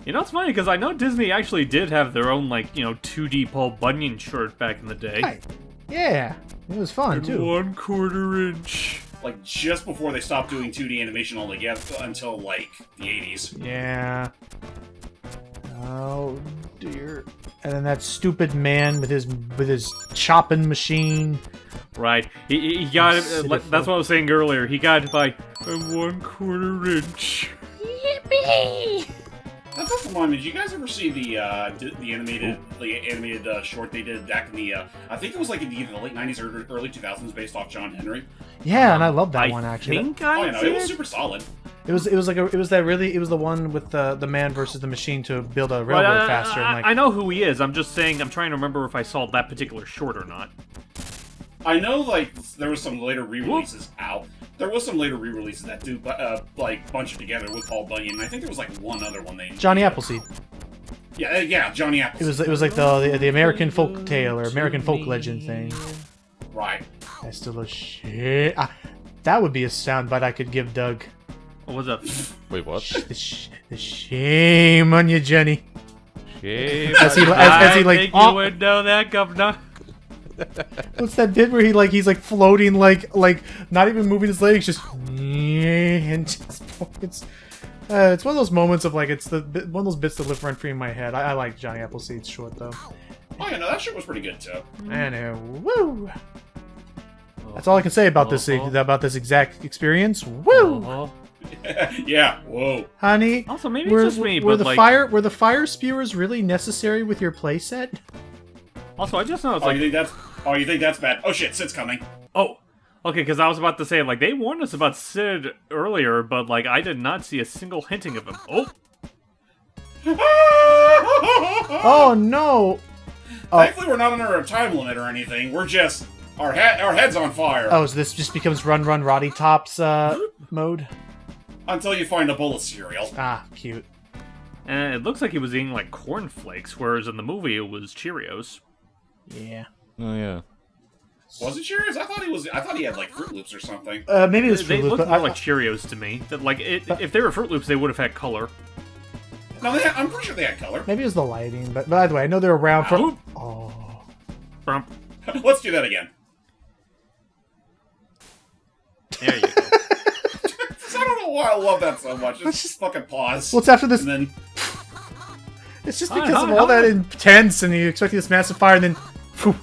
It's funny because I know Disney actually did have their own 2D Paul Bunyan short back in the day. right. Yeah, it was fun too. 1/4 inch. Like, just before they stopped doing 2D animation altogether until, like, the 80s. Yeah. Oh dear. And then that stupid man with his chopping machine. Right. He got it. Acidic That's what I was saying earlier. He got it by 1/4 inch. That does remind me, did you guys ever see the animated short they did back in the, I think it was like in either the late 90s or early 2000s based off John Henry? Yeah, and I love that I one actually. think Oh, I yeah, no, did. it was super solid. It was the one with the man versus the machine to build a railroad faster. And like, I know who he is. I'm just saying. I'm trying to remember if I saw that particular short or not. I know, like, there was some later re-releases out. There was some later re-releases that do, like, bunch it together with Paul Bunyan. I think there was, like, one other one they... Johnny Appleseed. Yeah, Johnny Appleseed. It was like the American folk tale or American folk legend thing. Right. That's still a shit. That would be a soundbite I could give Doug. What was up? Wait, what? The shame on you, Jenny. Shame. As he I like, think you would know that, Governor. what's that bit where he's like floating like not even moving his legs, just and just it's one of those moments of like it's one of those bits that live rent free in my head. I like Johnny Appleseed's short though. Oh, yeah, no, that shit was pretty good, too. And woo. That's all I can say about this exact experience. Woo, Yeah, whoa. honey. Also, maybe it's just me, were but were the fire spewers really necessary with your playset? Also, I just know it's Oh, like, you think that's bad? Oh, shit, Sid's coming. oh, okay, because I was about to say, like, they warned us about Sid earlier, but, like, I did not see a single hinting of him. Oh! Oh no! Thankfully, we're not under a time limit or anything. We're just... Our head's on fire. Oh, so this just becomes Run Roddy Tops mode? Until you find a bowl of cereal. Ah, cute. And it looks like he was eating, like, cornflakes, whereas in the movie it was Cheerios. Yeah. Oh yeah. Was it Cheerios? I thought he had, like, Fruit Loops or something. Maybe it was They Fruit Loops, looked but more like Cheerios to me. That, like, if they were Fruit Loops, they would have had color. No, I'm pretty sure they had color. maybe it was the lighting. But by the way, I know they're around for. Ow. Oh. Brump. Let's do that again. There you go. I don't know why I love that so much. Just fucking pause. Well, it's after this. And then... It's just Hi, because of hi, all hi. that intense, and you expecting this massive fire, and then. Phew,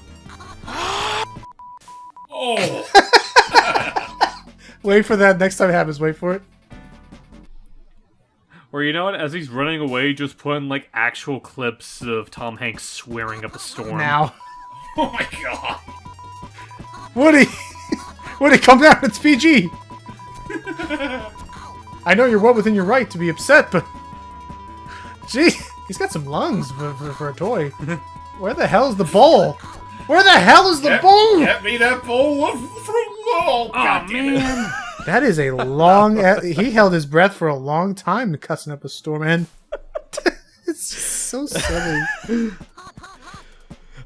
Oh! wait for that. Next time it happens, wait for it. Or you know what? As he's running away, just put in, like, actual clips of Tom Hanks swearing up a storm. Now. Oh my god. Woody! Woody, come down, it's PG! I know you're well within your right to be upset, but... Gee, he's got some lungs for a toy. Where the hell is the bowl? Where the hell is the bowl? Get me that bowl of fruit. Oh, god damn it. That is a long... he held his breath for a long time cussing up a storm, and... it's just so silly.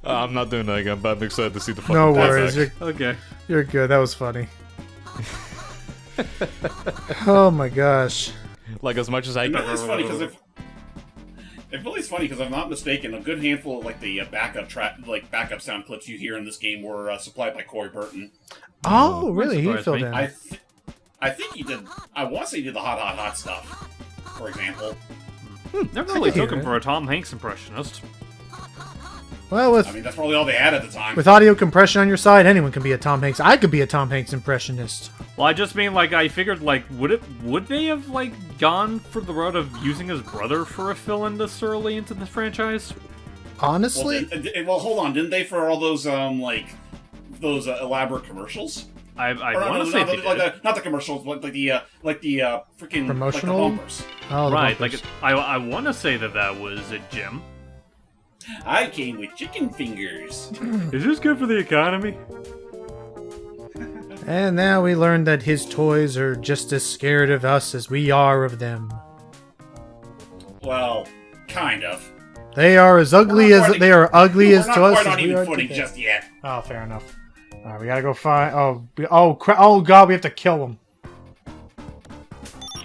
I'm not doing that again, but I'm excited to see the fucking No playback. worries, Okay. you're good. That was funny. Oh my gosh. Like, as much as I You can... know, it's funny because if I'm not mistaken, a good handful of like the backup sound clips you hear in this game were supplied by Corey Burton. Oh, really? He surprised filled me. in. I think he did. I want to say he did the hot stuff, for example. Never really can took hear him it. for a Tom Hanks impressionist. Well, I mean, that's probably all they had at the time. with audio compression on your side, anyone can be a Tom Hanks. I could be a Tom Hanks impressionist. Well, I just mean, like, I figured, like, would they have, like, gone for the road of using his brother for a fill-in this early into the franchise? Honestly, Well, hold on. Didn't they for all those those elaborate commercials? I Or, want to say they did. not the commercials, but like the freaking Promotional? like the bumpers. oh, the Right, bumpers. like, I want to say that was a Jim. I came with chicken fingers. Is this good for the economy? And now we learned that his toys are just as scared of us as we are of them. Well, kind of. They are as ugly as to us. We're not quite on as we even are footing to them. just yet. Oh, fair enough. All right, we gotta go find. Oh God, we have to kill them.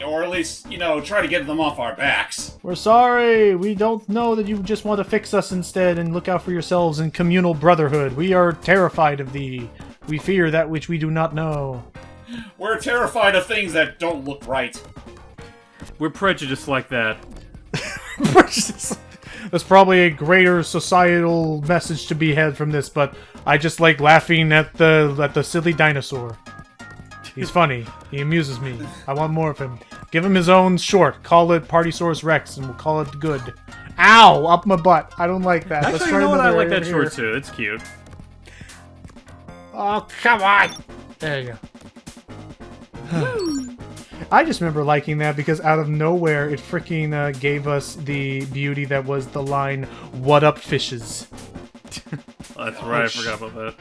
Or at least, try to get them off our backs. We're sorry. We don't know that you just want to fix us instead and look out for yourselves in communal brotherhood. We are terrified of thee. We fear that which we do not know. We're terrified of things that don't look right. We're prejudiced like that. There's probably a greater societal message to be had from this, but I just like laughing at the silly dinosaur. He's funny. He amuses me. I want more of him. Give him his own short. Call it Partysaurus Rex, and we'll call it good. Ow! Up my butt. I don't like that. Actually, you know what? I like that short too. It's cute. Oh, come on! There you go. I just remember liking that because out of nowhere, it freaking gave us the beauty that was the line, "What up, fishes?" That's right. I forgot about that.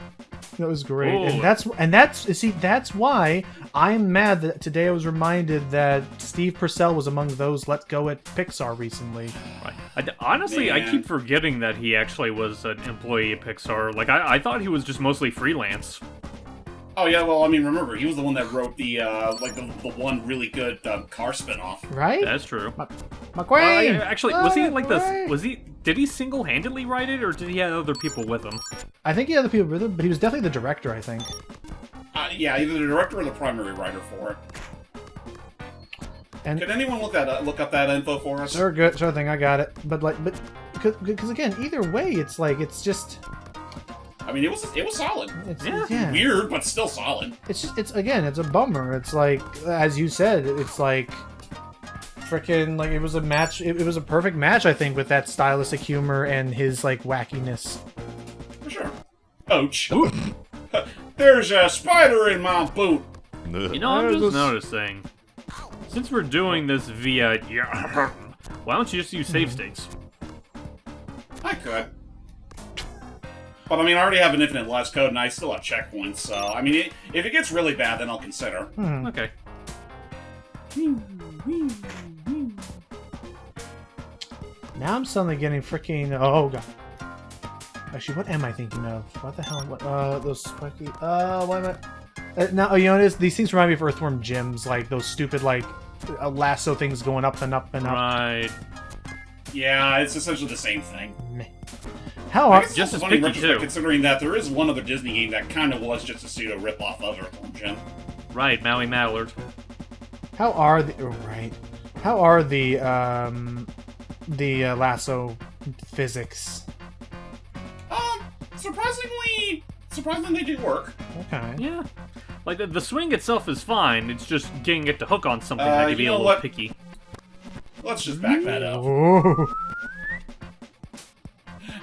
That was great, Ooh. and that's why I'm mad that today I was reminded that Steve Purcell was among those let go at Pixar recently. Right. Honestly, I Man. keep forgetting that he actually was an employee at Pixar. Like, I thought he was just mostly freelance. Oh yeah, well, I mean, remember, he was the one that wrote the one really good car spinoff. Right? That's true. McQueen! Actually, was he like McQueen! Did he single-handedly write it, or did he have other people with him? I think he had other people with him, but he was definitely the director, I think. Yeah, either the director or the primary writer for it. And Can anyone look up that info for us? sure thing, I got it. But because again, either way, it's like it's just I mean, it was solid. Yeah. Weird, but still solid. It's a bummer. It's like, as you said, it's like freaking like it was a match. It was a perfect match, I think, with that stylistic humor and his like wackiness. For sure. Ouch. There's a spider in my boot. You know, I'm just noticing. Since we're doing this via... why don't you just use save states? I could. But I mean, I already have an infinite last code, and I still have checkpoints, so... I mean, if it gets really bad, then I'll consider. Okay. Now I'm suddenly getting freaking... Oh, God. Actually, what am I thinking of? What the hell? What, those spiky... what am I... now, you know what it is? These things remind me of Earthworm Jims, like those stupid, like, lasso things going up and up and up. Right. Yeah, it's essentially the same thing. How I are... guess it's Just also as funny in picky, retrospect, too. considering that there is one other Disney game that kind of was just a pseudo rip-off of Earthworm Jim. Right, Maui Mallard. How are the... Oh, right. How are the lasso physics? Surprisingly they do work. Okay. Yeah. Like, the swing itself is fine, it's just getting it to hook on something that can be a little picky. Let's just back that up. Ooh.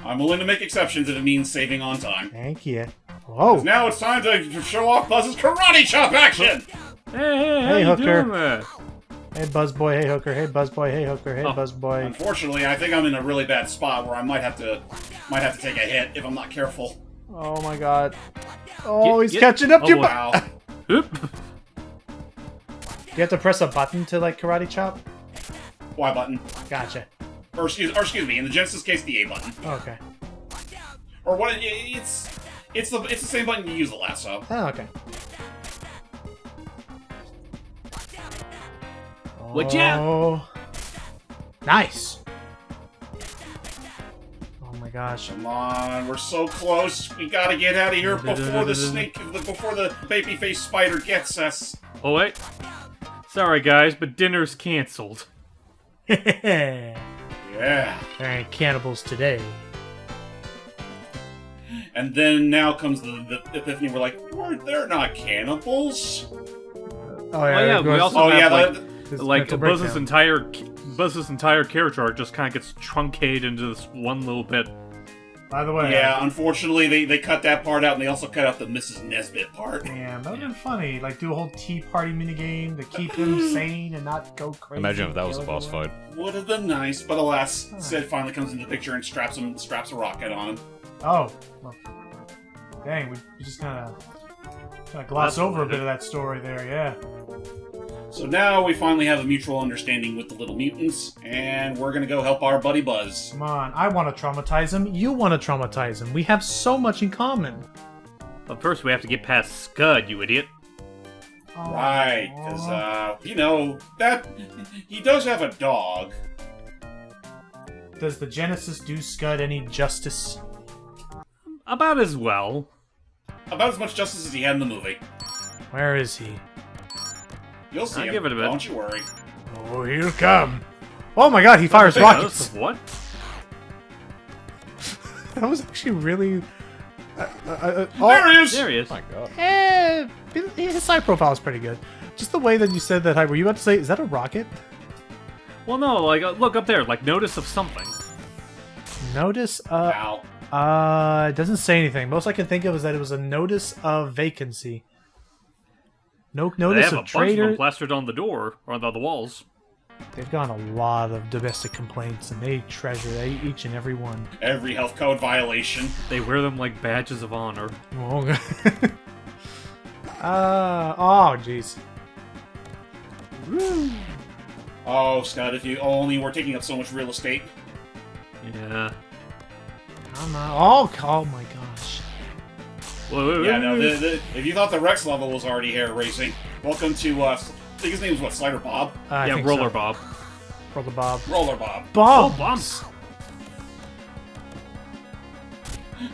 I'm willing to make exceptions if it means saving on time. Thank you. Oh. Now it's time to show off Buzz's karate chop action! Hey, how you Hooker. doing there? Hey, Buzzboy. Hey, Hooker. Hey, Buzzboy. Hey, Hooker. Hey, Oh. Buzzboy. Unfortunately, I think I'm in a really bad spot where I might have to take a hit if I'm not careful. Oh my God. Oh, he's Get- catching up to you. boy. Wow. Oop. You have to press a button to like karate chop. Y button. Gotcha. Or excuse me, in the Genesis case, the A button. Okay. Or what? It's the same button you use the lasso. Oh, okay. Watch out! Oh. Nice. Oh my gosh. Come on, we're so close. We gotta get out of here before the babyface spider gets us. Oh, wait. Sorry, guys, but dinner's canceled. There Yeah. ain't cannibals today. And then now comes the epiphany. We're like, they're not cannibals. Oh yeah, it we goes- also Oh have, yeah, like mental Buzz's breakdown. entire character arc just kind of gets truncated into this one little bit. By the way. yeah. Unfortunately, they cut that part out, and they also cut out the Mrs. Nesbit part. Damn, that would've been funny. Like, do a whole tea party minigame to keep him sane and not go crazy. Imagine if that and was a kill boss everyone. fight. Would have been nice, but alas, Sid finally comes into the picture and straps a rocket on him. Oh. Well, dang, we just kind of glossed over a bit of that story there, yeah. So now we finally have a mutual understanding with the little mutants, and we're gonna go help our buddy Buzz. Come on, I want to traumatize him. You want to traumatize him. We have so much in common. But first, we have to get past Scud, you idiot. Right, because, you know, that... He does have a dog. Does the Genesis do Scud any justice? About as well. About as much justice as he had in the movie. Where is he? You'll see I'll him. give it a bit. Don't you worry. Oh, he'll come. Oh my god, he fires rockets. What? That was actually really... There he is! There he is. Oh my god. His side profile is pretty good. Just the way that you said that, were you about to say, is that a rocket? Well, no, like, look up there, like, notice of something. Notice, Ow. it doesn't say anything. Most I can think of is that it was a notice of vacancy. No They notice have a of bunch of trader. them plastered on the door, or on the walls. They've gotten a lot of domestic complaints, and they treasure each and every one. Every health code violation. They wear them like badges of honor. Oh, oh, jeez. Oh, Scott, if you only were taking up so much real estate. Yeah. Come on. Oh my gosh. Whoa, Yeah, no, if you thought the Rex level was already hair racing, welcome to, I think his name was what, Slider Bob? I yeah, think Roller so. Bob. Roller Bob. Roller Bob. Bombs! Oh, bombs!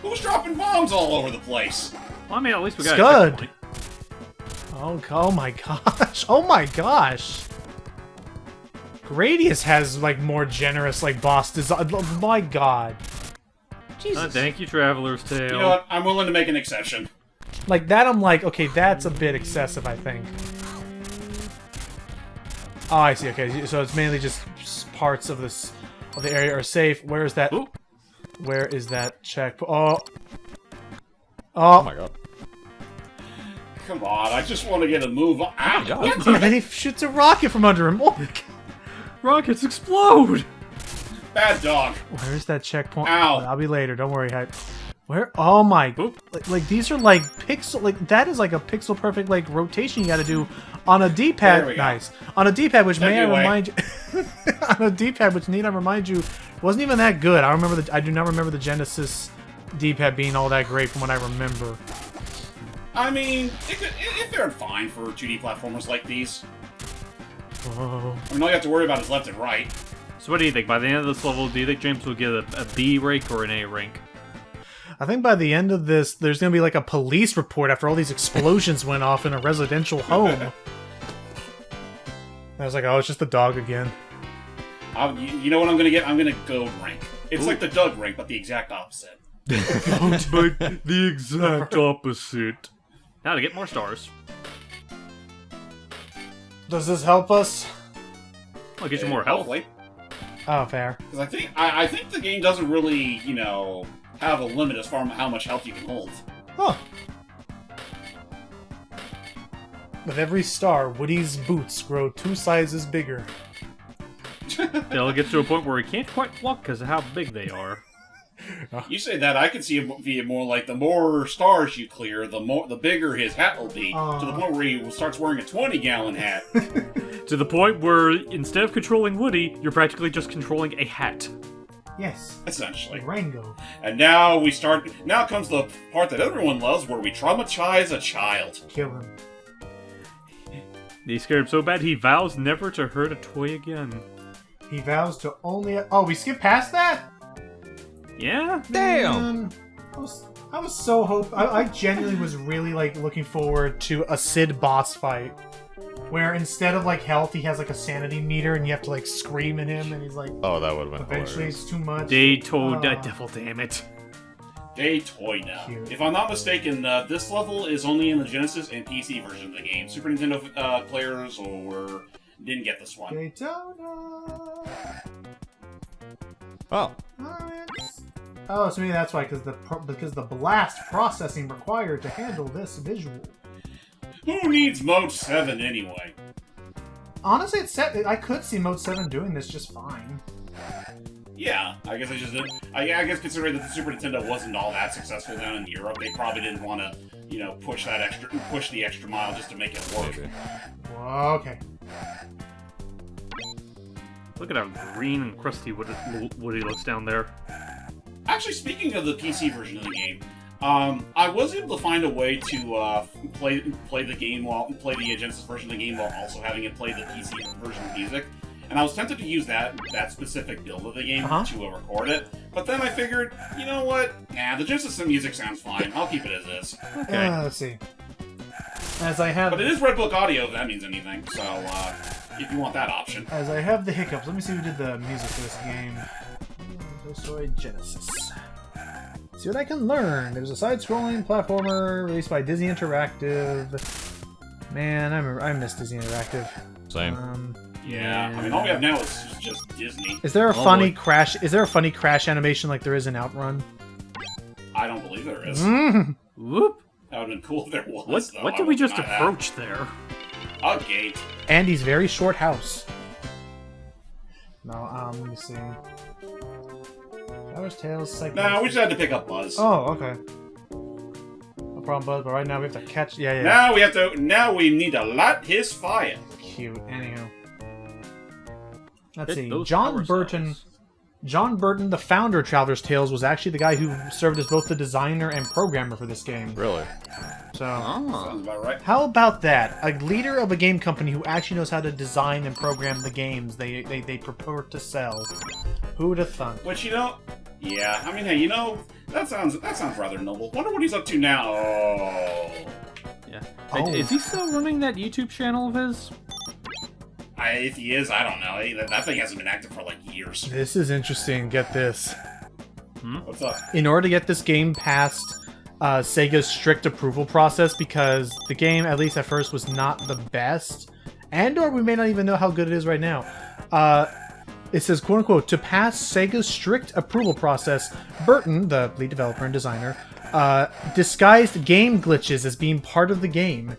Who's dropping bombs all over the place? Well, I mean, at least we got Scud. a checkpoint. Oh my gosh. Oh my gosh. Gradius has, like, more generous, like, boss design. Oh my god. Jesus. Thank you, Traveler's Tale. You know what? I'm willing to make an exception. Like, that I'm like, okay, that's a bit excessive, I think. Oh, I see. Okay, so it's mainly just parts of this of the area are safe. Where is that? Ooh. Where is that check? Oh. Oh my god. Come on, I just want to get a move on. Ow! God. What? And then he shoots a rocket from under him. Oh my god. Rockets explode! Bad dog. Where is that checkpoint? Ow. I'll be later. Don't worry, Hype. Where? Oh my! Oop. Like these are like pixel. Like that is like a pixel perfect like rotation you got to do on a There D-pad. we go. Nice on a D-pad, which may I Anyway. remind you, on a D-pad, which need I remind you, wasn't even that good. I do not remember the Genesis D-pad being all that great from what I remember. I mean, if they're fine for 2D platformers like these. Oh. I mean, all you have to worry about is left and right. So what do you think? By the end of this level, do you think James will get a B rank or an A rank? I think by the end of this, there's gonna be like a police report after all these explosions went off in a residential home. I was like, oh, it's just the dog again. You know what I'm gonna get? I'm gonna go rank. It's like the Doug rank, but the exact opposite. But the exact opposite. Now to get more stars. Does this help us? I'll get you more health. Oh, fair. Because I think the game doesn't really, you know, have a limit as far as how much health you can hold. Huh. With every star, Woody's boots grow 2 sizes bigger. They'll get to a point where he can't quite walk because of how big they are. You say that, I could see it be more like the more stars you clear, the bigger his hat will be, to the point where he starts wearing a 20-gallon hat. To the point where instead of controlling Woody, you're practically just controlling a hat. Yes. Essentially. Like Rango. And now now comes the part that everyone loves, where we traumatize a child. Kill him. He scared him so bad he vows never to hurt a toy again. He vows to only... Oh, we skipped past that? Yeah? Damn! I was so I genuinely was really, like, looking forward to a Sid boss fight. Where instead of, like, health, he has, like, a sanity meter, and you have to, like, scream at him, and he's like... Oh, that would have been Eventually, hilarious. it's too much. Devil damn it. Daytona. Cute. If I'm not mistaken, this level is only in the Genesis and PC version of the game. Super Nintendo players didn't get this one. Daytona. Oh. Oh, so maybe that's why, because the blast processing required to handle this visual. Who needs Mode 7 anyway? Honestly, I could see Mode 7 doing this just fine. Yeah, I guess I just did. I guess considering that the Super Nintendo wasn't all that successful down in Europe, they probably didn't want to, you know, push the extra mile just to make it work. Well, okay. Look at how green and crusty Woody looks down there. Actually, speaking of the PC version of the game, I was able to find a way to play the game play the Genesis version of the game while also having it play the PC version of music. And I was tempted to use that specific build of the game to record it, but then I figured, you know what? Nah, the Genesis music sounds fine. I'll keep it as is. Okay. Let's see. As I have, but it is Red Book audio, if that means anything. So, if you want that option. As I have the hiccups, let me see who did the music for this game. Destroyed Genesis. See what I can learn. It was a side-scrolling platformer released by Disney Interactive. Man, I miss Disney Interactive. Same. Yeah, I mean, all we have now is just Disney. Is there a funny crash? Is there a funny crash animation like there is in Outrun? I don't believe there is. Whoop. That would have been cool if there was. What did we just approach there? A gate. Andy's very short house. No, let me see. Flowers, Tails, Psycho. No, we just had to pick up Buzz. Oh, okay. No problem, Buzz. But right now we have to catch. Yeah. Now we need to light his fire. Cute. Anyhow. Let's see. Those John Burton, the founder of Traveler's Tales, was actually the guy who served as both the designer and programmer for this game. Really? So, sounds about right. How about that? A leader of a game company who actually knows how to design and program the games they purport to sell. Who'd have thunk? Which, yeah, I mean, hey, that sounds rather noble. Wonder what he's up to now. Oh. Yeah. Oh. Is he still running that YouTube channel of his? If he is, I don't know. That thing hasn't been active for like years. This is interesting. Get this. What's up? In order to get this game past Sega's strict approval process, because the game, at least at first, was not the best, and/or we may not even know how good it is right now. It says, quote unquote, to pass Sega's strict approval process, Burton, the lead developer and designer, disguised game glitches as being part of the game.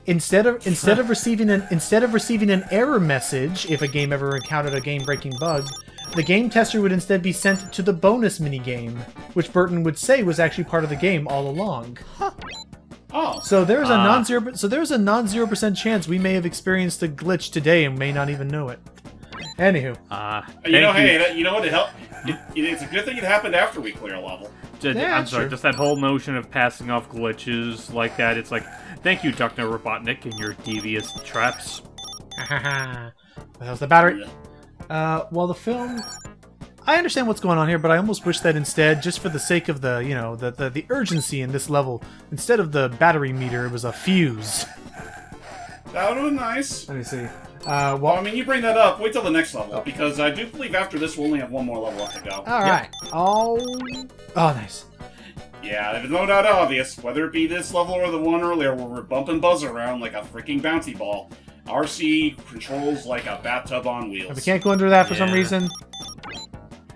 Instead of receiving an error message if a game ever encountered a game-breaking bug, the game tester would instead be sent to the bonus minigame, which Burton would say was actually part of the game all along. Oh. So there's a non-0% chance we may have experienced a glitch today and may not even know it. Anywho. Hey, you know what? It's a good thing it happened after we clear a level. I'm sorry, just that whole notion of passing off glitches like that, it's like, thank you, Dr. Robotnik, and your devious traps. How's the battery? Well, the film... I understand what's going on here, but I almost wish that instead, just for the sake of the urgency in this level, instead of the battery meter, it was a fuse. That would have been nice. Let me see. Well, I mean, you bring that up. Wait till the next level, because I do believe after this we'll only have one more level left to go. All right. Oh, nice. Yeah, it's no doubt obvious. Whether it be this level or the one earlier where we're bumping Buzz around like a freaking bouncy ball, RC controls like a bathtub on wheels. We can't go under that for some reason.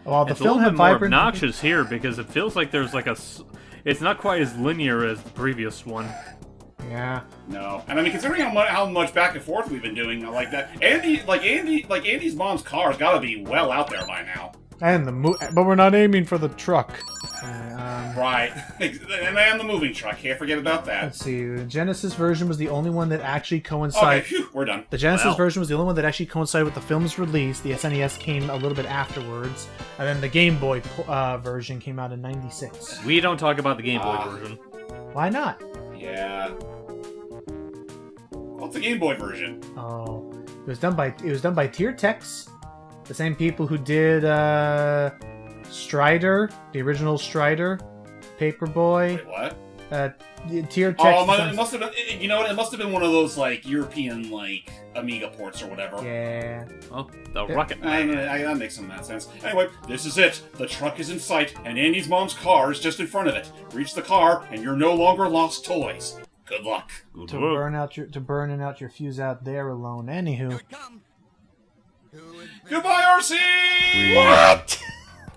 Well, the film had vibrant. More obnoxious here because it feels like there's like it's not quite as linear as the previous one. Yeah. No, and I mean, considering how much back and forth we've been doing, like that, Andy's mom's car's got to be well out there by now. And but we're not aiming for the truck. Right, and the moving truck. Can't forget about that. Let's see. The Genesis version was the only one that actually coincided. Okay, we're done. The Genesis version was the only one that actually coincided with the film's release. The SNES came a little bit afterwards, and then the Game Boy version came out in '96. We don't talk about the Game Boy version. Why not? Yeah. What's the Game Boy version? Oh, it was done by Tier Tex, the same people who did Strider, the original Strider, Paperboy. Wait, what? Tier Tex. Oh, it must have been. You know what? It must have been one of those like European like Amiga ports or whatever. Yeah. Oh, the Rocket. That makes some sense. Anyway, this is it. The truck is in sight, and Andy's mom's car is just in front of it. Reach the car, and you're no longer lost toys. Good luck. To burn out your fuse out there alone. Anywho. Goodbye, RC. What?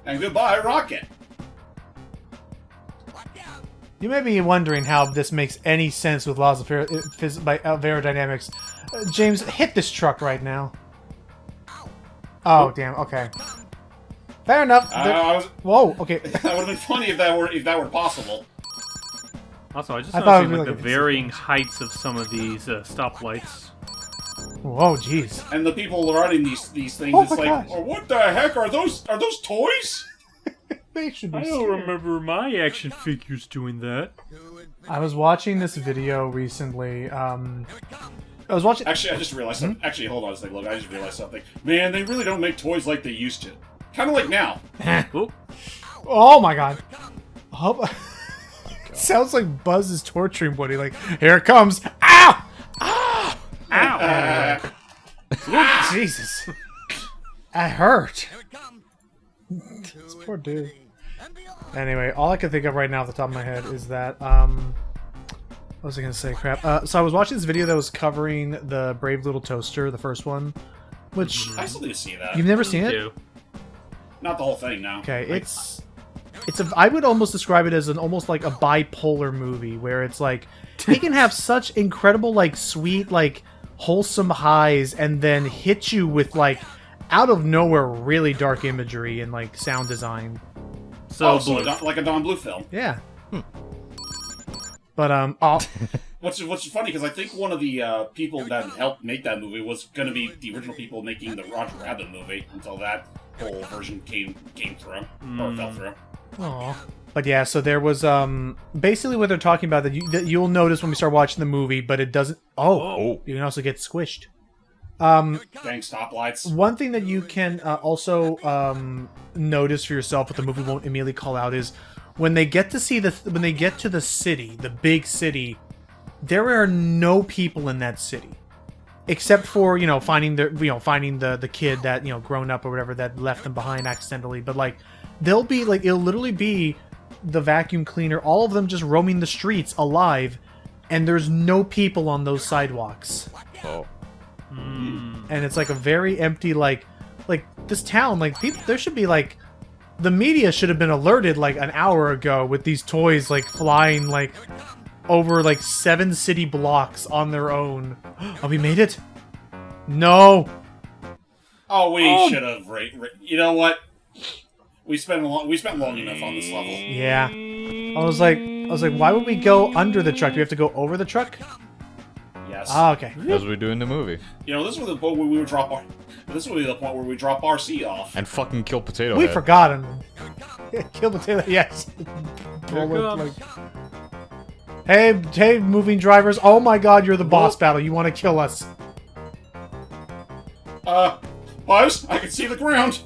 And goodbye, Rocket. You may be wondering how this makes any sense with laws of aerodynamics. James, hit this truck right now. Oh, damn. Okay. Fair enough. Whoa. Okay. That would have been funny if that were possible. Also, I just noticed like the varying heights of some of these stoplights. Whoa, jeez. And the people writing these things, Oh it's my like, gosh. oh, what the heck are those toys? They should be I don't remember my action figures doing that. I was watching this video recently. I was watching. Actually, I just realized something. Actually, hold on a second. Look, I just realized something. Man, they really don't make toys like they used to. Kind of like now. Oh, Oh my god. Oh, sounds like Buzz is torturing Woody. Like, here it comes. Ow! ow! Oh, Jesus. I hurt. This poor dude. Anyway, all I can think of right now off the top of my head is that, what was I gonna say? Crap. So I was watching this video that was covering the Brave Little Toaster, the first one, which I still need to see that. you've never seen it? Too. Not the whole thing, no. Okay, it's I would almost describe it as almost like a bipolar movie where it's like it can have such incredible, like, sweet, like, wholesome highs and then hit you with, like, out of nowhere really dark imagery and, like, sound design. So, So Blue. like a Don Blue film. Yeah. But What's funny, because I think one of the people that helped make that movie was going to be the original people making the Roger Rabbit movie until that whole version came through, or fell through. Aw. But yeah, so there was basically what they're talking about that you'll notice when we start watching the movie, but it doesn't. Oh, you can also get squished. Dang stoplights. One thing that you can also notice for yourself, but the movie won't immediately call out, is when they get to see when they get to the city, the big city, there are no people in that city, except for finding the kid that grown up or whatever that left them behind accidentally. But like they'll be like it'll literally be the vacuum cleaner, all of them just roaming the streets alive, and there's no people on those sidewalks. Oh. And it's like a very empty, like this town, like there should be like the media should have been alerted like an hour ago with these toys like flying like over like 7 city blocks on their own. Oh, we made it? No. Oh, we should have. You know what? We spent long enough on this level. Yeah. I was like, why would we go under the truck? Do we have to go over the truck? Yes. Ah, okay. As we do in the movie. This was the point where we would drop our. This would be the point where we drop RC off. And fucking kill Potato We Head. forgot him. Kill Potato. Yes. Here Bullet, comes. Hey, moving drivers! Oh my God, you're the boss battle. You want to kill us? Buzz, I can see the ground.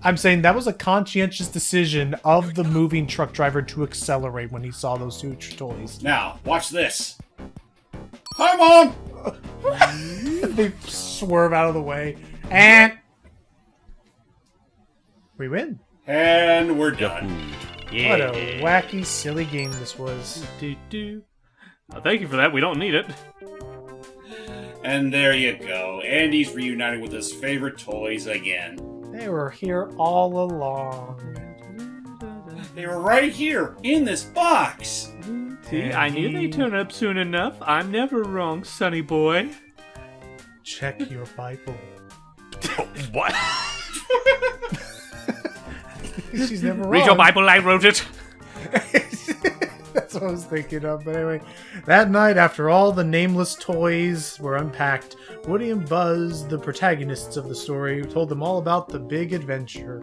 I'm saying that was a conscientious decision of the moving truck driver to accelerate when he saw those two toys. Now, watch this. Hi, Mom. They swerve out of the way, and we win. And we're done. What a wacky, silly game this was. Thank you for that. We don't need it. And there you go. Andy's reunited with his favorite toys again. They were here all along. They were right here, in this box. See, I knew they'd turn up soon enough. I'm never wrong, sonny boy. Check your Bible. What? She's never wrong. Read your Bible, I wrote it. That's what I was thinking of. But anyway, that night, after all the nameless toys were unpacked, Woody and Buzz, the protagonists of the story, told them all about the big adventure.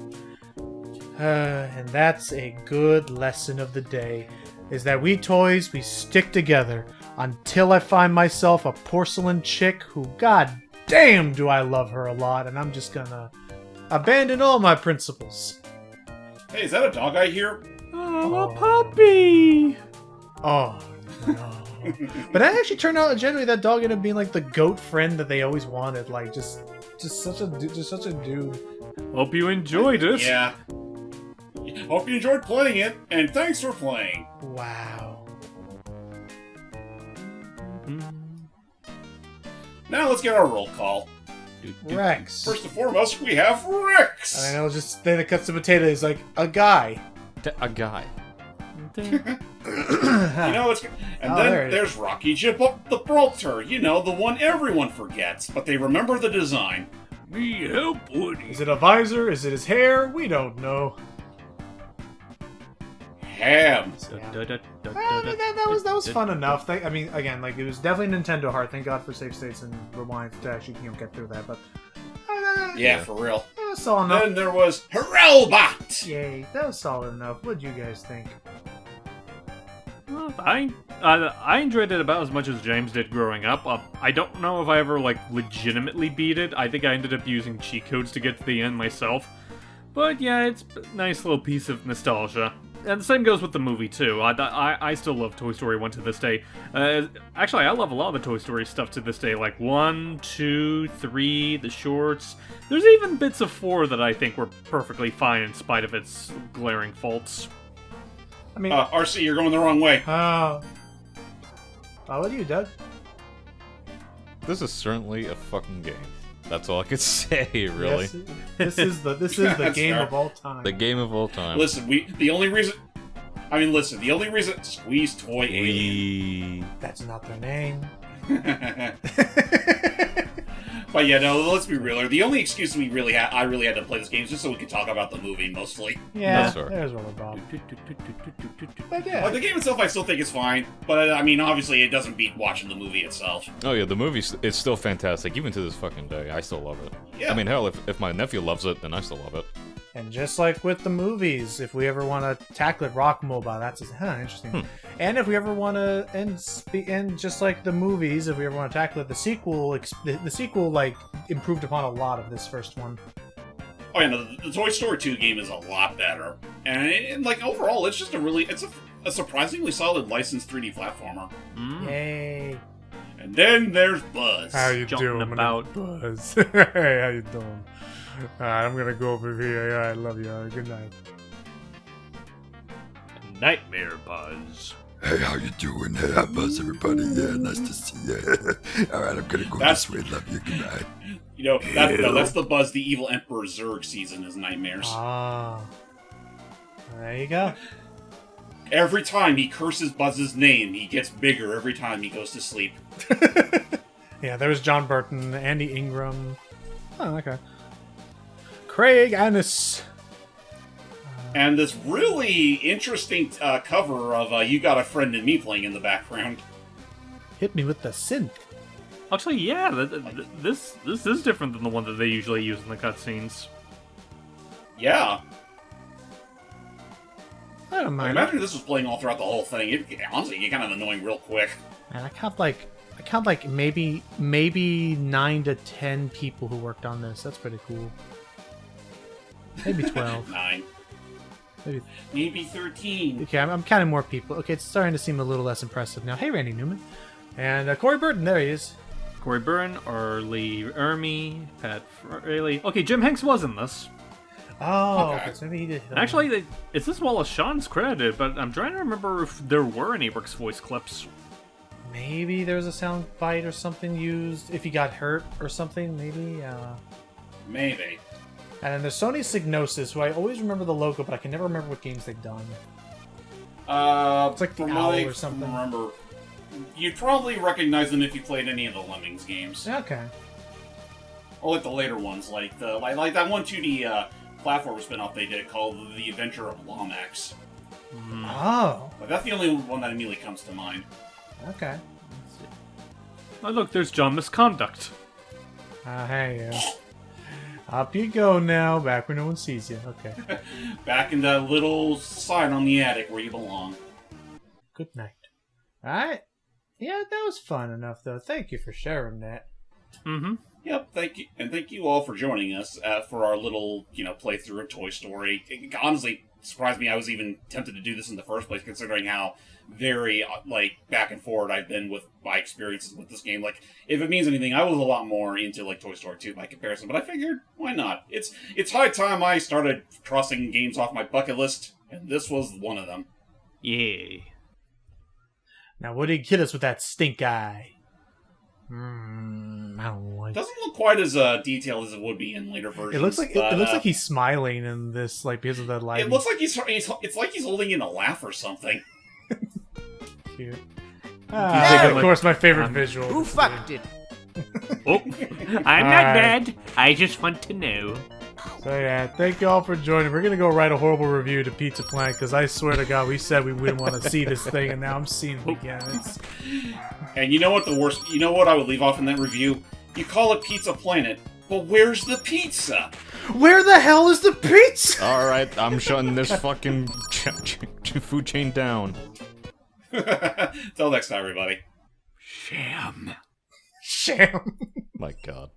And that's a good lesson of the day, is that we toys, we stick together until I find myself a porcelain chick who, god damn, do I love her a lot, and I'm just gonna abandon all my principles. Hey, is that a dog I hear? Oh, a puppy. Oh, no. But that actually turned out, generally, that dog ended up being like the goat friend that they always wanted. Like, just such a dude. Hope you enjoyed it. Yeah. Hope you enjoyed playing it, and thanks for playing. Wow. Now let's get our roll call. Rex. First and foremost, we have Rex. And I know, just then it cuts to potato. He's like a guy. A guy. It's and Oh, then there's Rocky Gibraltar. The one everyone forgets, but they remember the design. Me help, Woody. Is it a visor? Is it his hair? We don't know. ham. That was fun enough. I mean, again, like, it was definitely Nintendo Heart. Thank God for save states and rewind to actually get through that. But Yeah, for real. that was solid enough. Then there was Robot. Yay, that was solid enough. What'd you guys think? Well, I enjoyed it about as much as James did growing up. I don't know if I ever, like, legitimately beat it. I think I ended up using cheat codes to get to the end myself. But yeah, it's a nice little piece of nostalgia. And the same goes with the movie, too. I still love Toy Story 1 to this day. Actually, I love a lot of the Toy Story stuff to this day, like 1, 2, 3, the shorts. There's even bits of 4 that I think were perfectly fine in spite of its glaring faults. I mean, RC, you're going the wrong way. what do you, Doug? This is certainly a fucking game. That's all I could say, really. Yes, this is the game fair. of all time. The game of all time. Listen, the only reason Squeeze Toy Alien. That's not their name. But yeah, no, let's be real. The only excuse I really had to play this game is just so we could talk about the movie, mostly. Yeah, That's fair. there's Rubber Bob. But yeah, Like, the game itself I still think is fine, but I mean, obviously it doesn't beat watching the movie itself. Oh yeah, the movie is still fantastic, even to this fucking day. I still love it. Yeah. I mean, hell, if my nephew loves it, then I still love it. and just like with the movies, if we ever want to tackle it, Rock Mobile, that's interesting. And if we ever want to, and just like the movies, if we ever want to tackle it, the sequel like improved upon a lot of this first one. Oh yeah, no, the Toy Story 2 game is a lot better, and like overall, it's just a surprisingly solid licensed 3D platformer. Yay! And then there's Buzz. How you Jumping doing, about. Buzz? Hey, how you doing? I'm gonna go over here. I love you. Good night. Nightmare Buzz. Hey, how you doing? Hey, hi, Buzz, everybody. Yeah, nice to see you. All right, I'm gonna go this way. Love you. Good night. You know, that's the Buzz the evil Emperor Zurg sees in his nightmares. Ah, there you go. Every time he curses Buzz's name, he gets bigger every time he goes to sleep. Yeah, there was John Burton, Andy Ingram. Oh, okay. Craig Annis. And this really interesting cover of You Got a Friend in Me playing in the background. Hit me with the synth. Actually, yeah, this is different than the one that they usually use in the cutscenes. Yeah. I don't I mind. imagine if this was playing all throughout the whole thing. It honestly get kind of annoying real quick. Man, I count like maybe 9 to 10 people who worked on this. That's pretty cool. Maybe 12. 9. Maybe. Maybe 13. Okay, I'm counting more people. Okay, it's starting to seem a little less impressive now. Hey, Randy Newman. And Corey Burton, there he is. Corey Byrne, Arlie Ermy, Pat Fraley. Okay, Jim Hanks was in this. Oh, Okay. okay, so maybe he did. Actually, it's this Wallace Shawn's credited, but I'm trying to remember if there were any Rick's voice clips. Maybe there was a sound bite or something used if he got hurt or something. Maybe. Maybe. And then there's Sony Psygnosis, who I always remember the logo, but I can never remember what games they've done. It's like the from owl what I or something. Remember, you'd probably recognize them if you played any of the Lemmings games, Okay. or like the later ones, like that one 2D platform spin-off they did called The Adventure of Lomax. Oh, But that's the only one that immediately comes to mind. okay. Oh, look, there's John Misconduct. Hey, up you go now, back where no one sees you. Okay. Back in that little sign on the attic where you belong. Good night. Alright. Yeah, that was fun enough, though. Thank you for sharing that. Mm-hmm. Yep, thank you, and thank you all for joining us for our little, playthrough of Toy Story. It honestly surprised me I was even tempted to do this in the first place, considering how very, back and forward I've been with my experiences with this game. Like, if it means anything, I was a lot more into, Toy Story 2 by comparison, but I figured, why not? It's high time I started crossing games off my bucket list, and this was one of them. Yay. Now, what did he hit us with that stink eye? I don't like it. Doesn't look quite as detailed as it would be in later versions. It looks like it looks like he's smiling in this, because of the light. It looks like it's like he's holding in a laugh or something. Cute. Of Of course, my favorite visual. Who fucked it? Oh, I'm not Alright. mad. I just want to know. So yeah, thank you all for joining. We're gonna go write a horrible review to Pizza Planet because I swear to God, we said we wouldn't want to see this thing, and now I'm seeing it again. And you know what the worst? You know what I would leave off in that review? You call it Pizza Planet, but where's the pizza? Where the hell is the pizza? All right, I'm shutting this fucking food chain down. Till next time, everybody. Sham. Sham. My God.